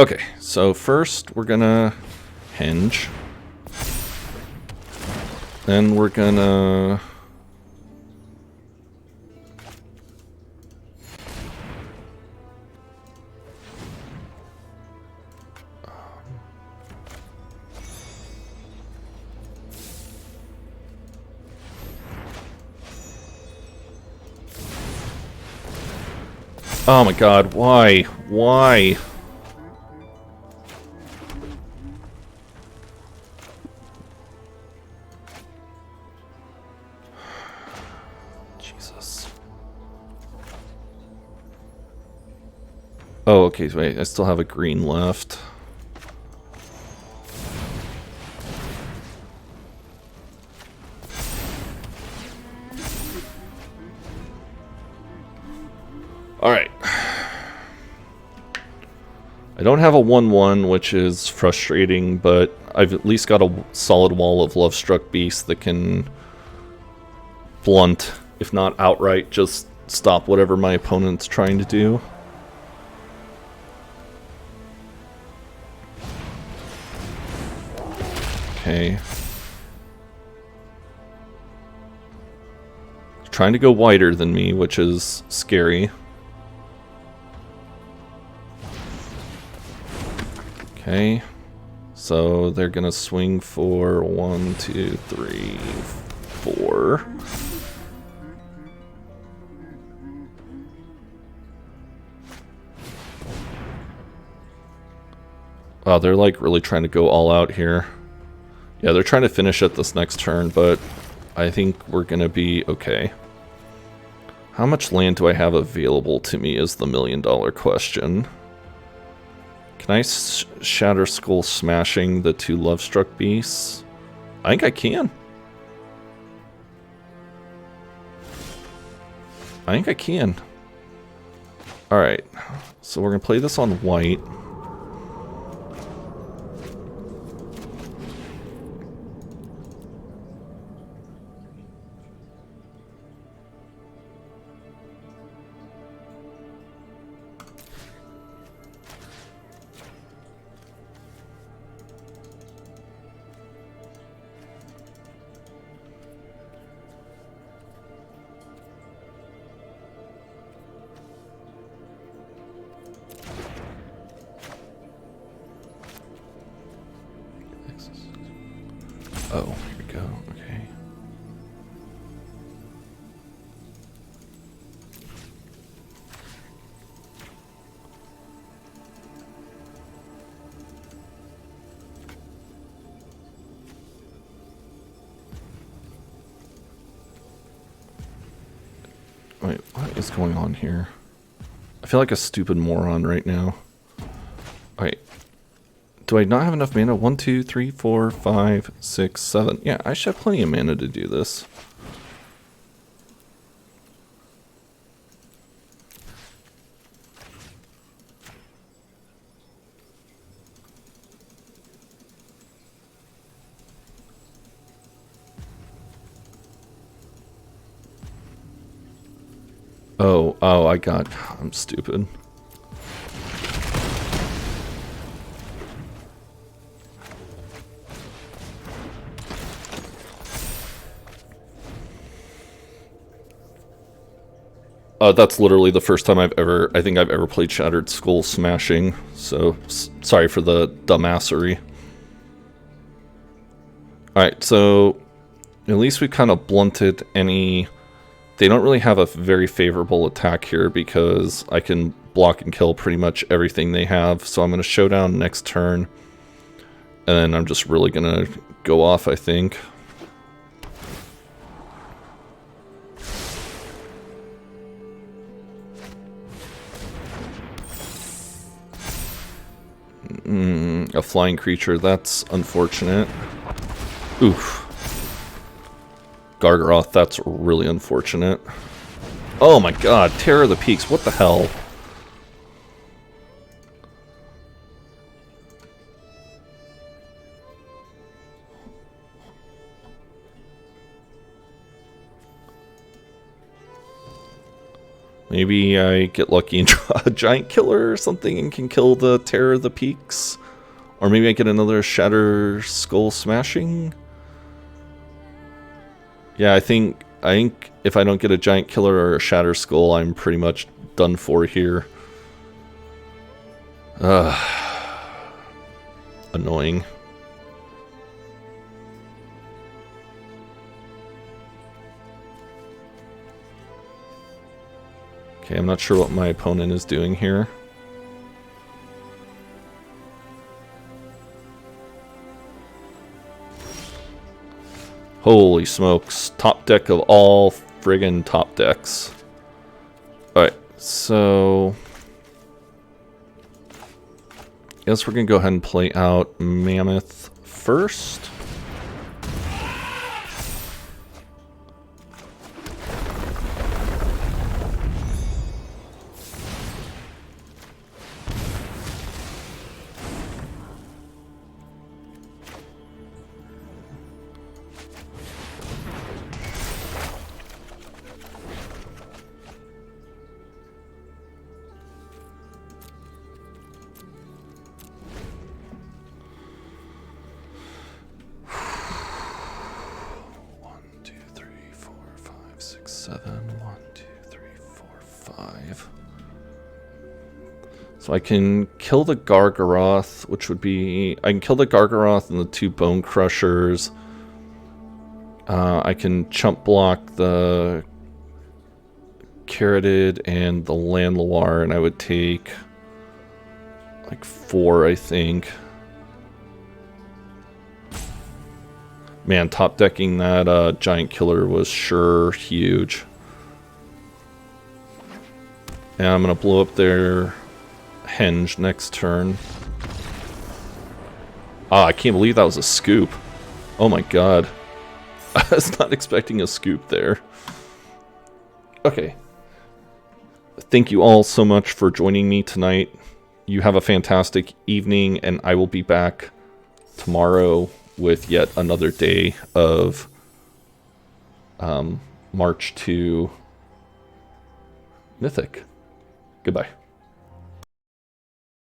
Okay, so first we're gonna Henge. Then we're gonna... Oh my god, why? Why? Jesus. Oh, okay, wait, I still have a green left. Alright. I don't have a 1-1, which is frustrating, but I've at least got a solid wall of Love-Struck Beasts that can blunt, if not outright, just stop whatever my opponent's trying to do. Okay. Trying to go wider than me, which is scary. Okay, so they're gonna swing for 1, 2, 3, 4. Wow, they're like really trying to go all out here. Yeah, they're trying to finish it this next turn, but I think we're gonna be okay. How much land do I have available to me is the $1,000,000 question. Can I shatter skull smashing the 2 Love-Struck Beasts? I think I can. I think I can. Alright, so we're going to play this on white. Oh, here we go. Okay. Wait, what is going on here? I feel like a stupid moron right now. Alright. Do I not have enough mana? 1, 2, 3, 4, 5, 6, 7. Yeah, I should have plenty of mana to do this. I'm stupid. That's literally the first time I think I've ever played Shattered Skull Smashing, so sorry for the dumbassery. Alright, so at least we kind of blunted any... They don't really have a very favorable attack here because I can block and kill pretty much everything they have, so I'm going to showdown next turn, and then I'm just really going to go off, I think. A flying creature, that's unfortunate. Oof. Gargaroth, that's really unfortunate. Oh my god, Terror of the Peaks, what the hell? Maybe I get lucky and draw a Giant Killer or something and can kill the Terror of the Peaks? Or maybe I get another Shatter Skull Smashing? Yeah, I think if I don't get a Giant Killer or a Shatter Skull, I'm pretty much done for here. Annoying. Okay, I'm not sure what my opponent is doing here. Holy smokes. Top deck of all friggin' top decks. Alright, so... guess we're gonna go ahead and play out Mammoth first. So I can kill the Gargaroth, which would be... I can kill the Gargaroth and the 2 Bone Crushers. I can chump block the Carodid and the Landloir, and I would take like 4, I think. Man, top decking that Giant Killer was sure huge. And I'm going to blow up their Henge next turn. Ah, I can't believe that was a scoop. Oh my god. I was not expecting a scoop there. Okay. Thank you all so much for joining me tonight. You have a fantastic evening, and I will be back tomorrow with yet another day of March to Mythic. Goodbye.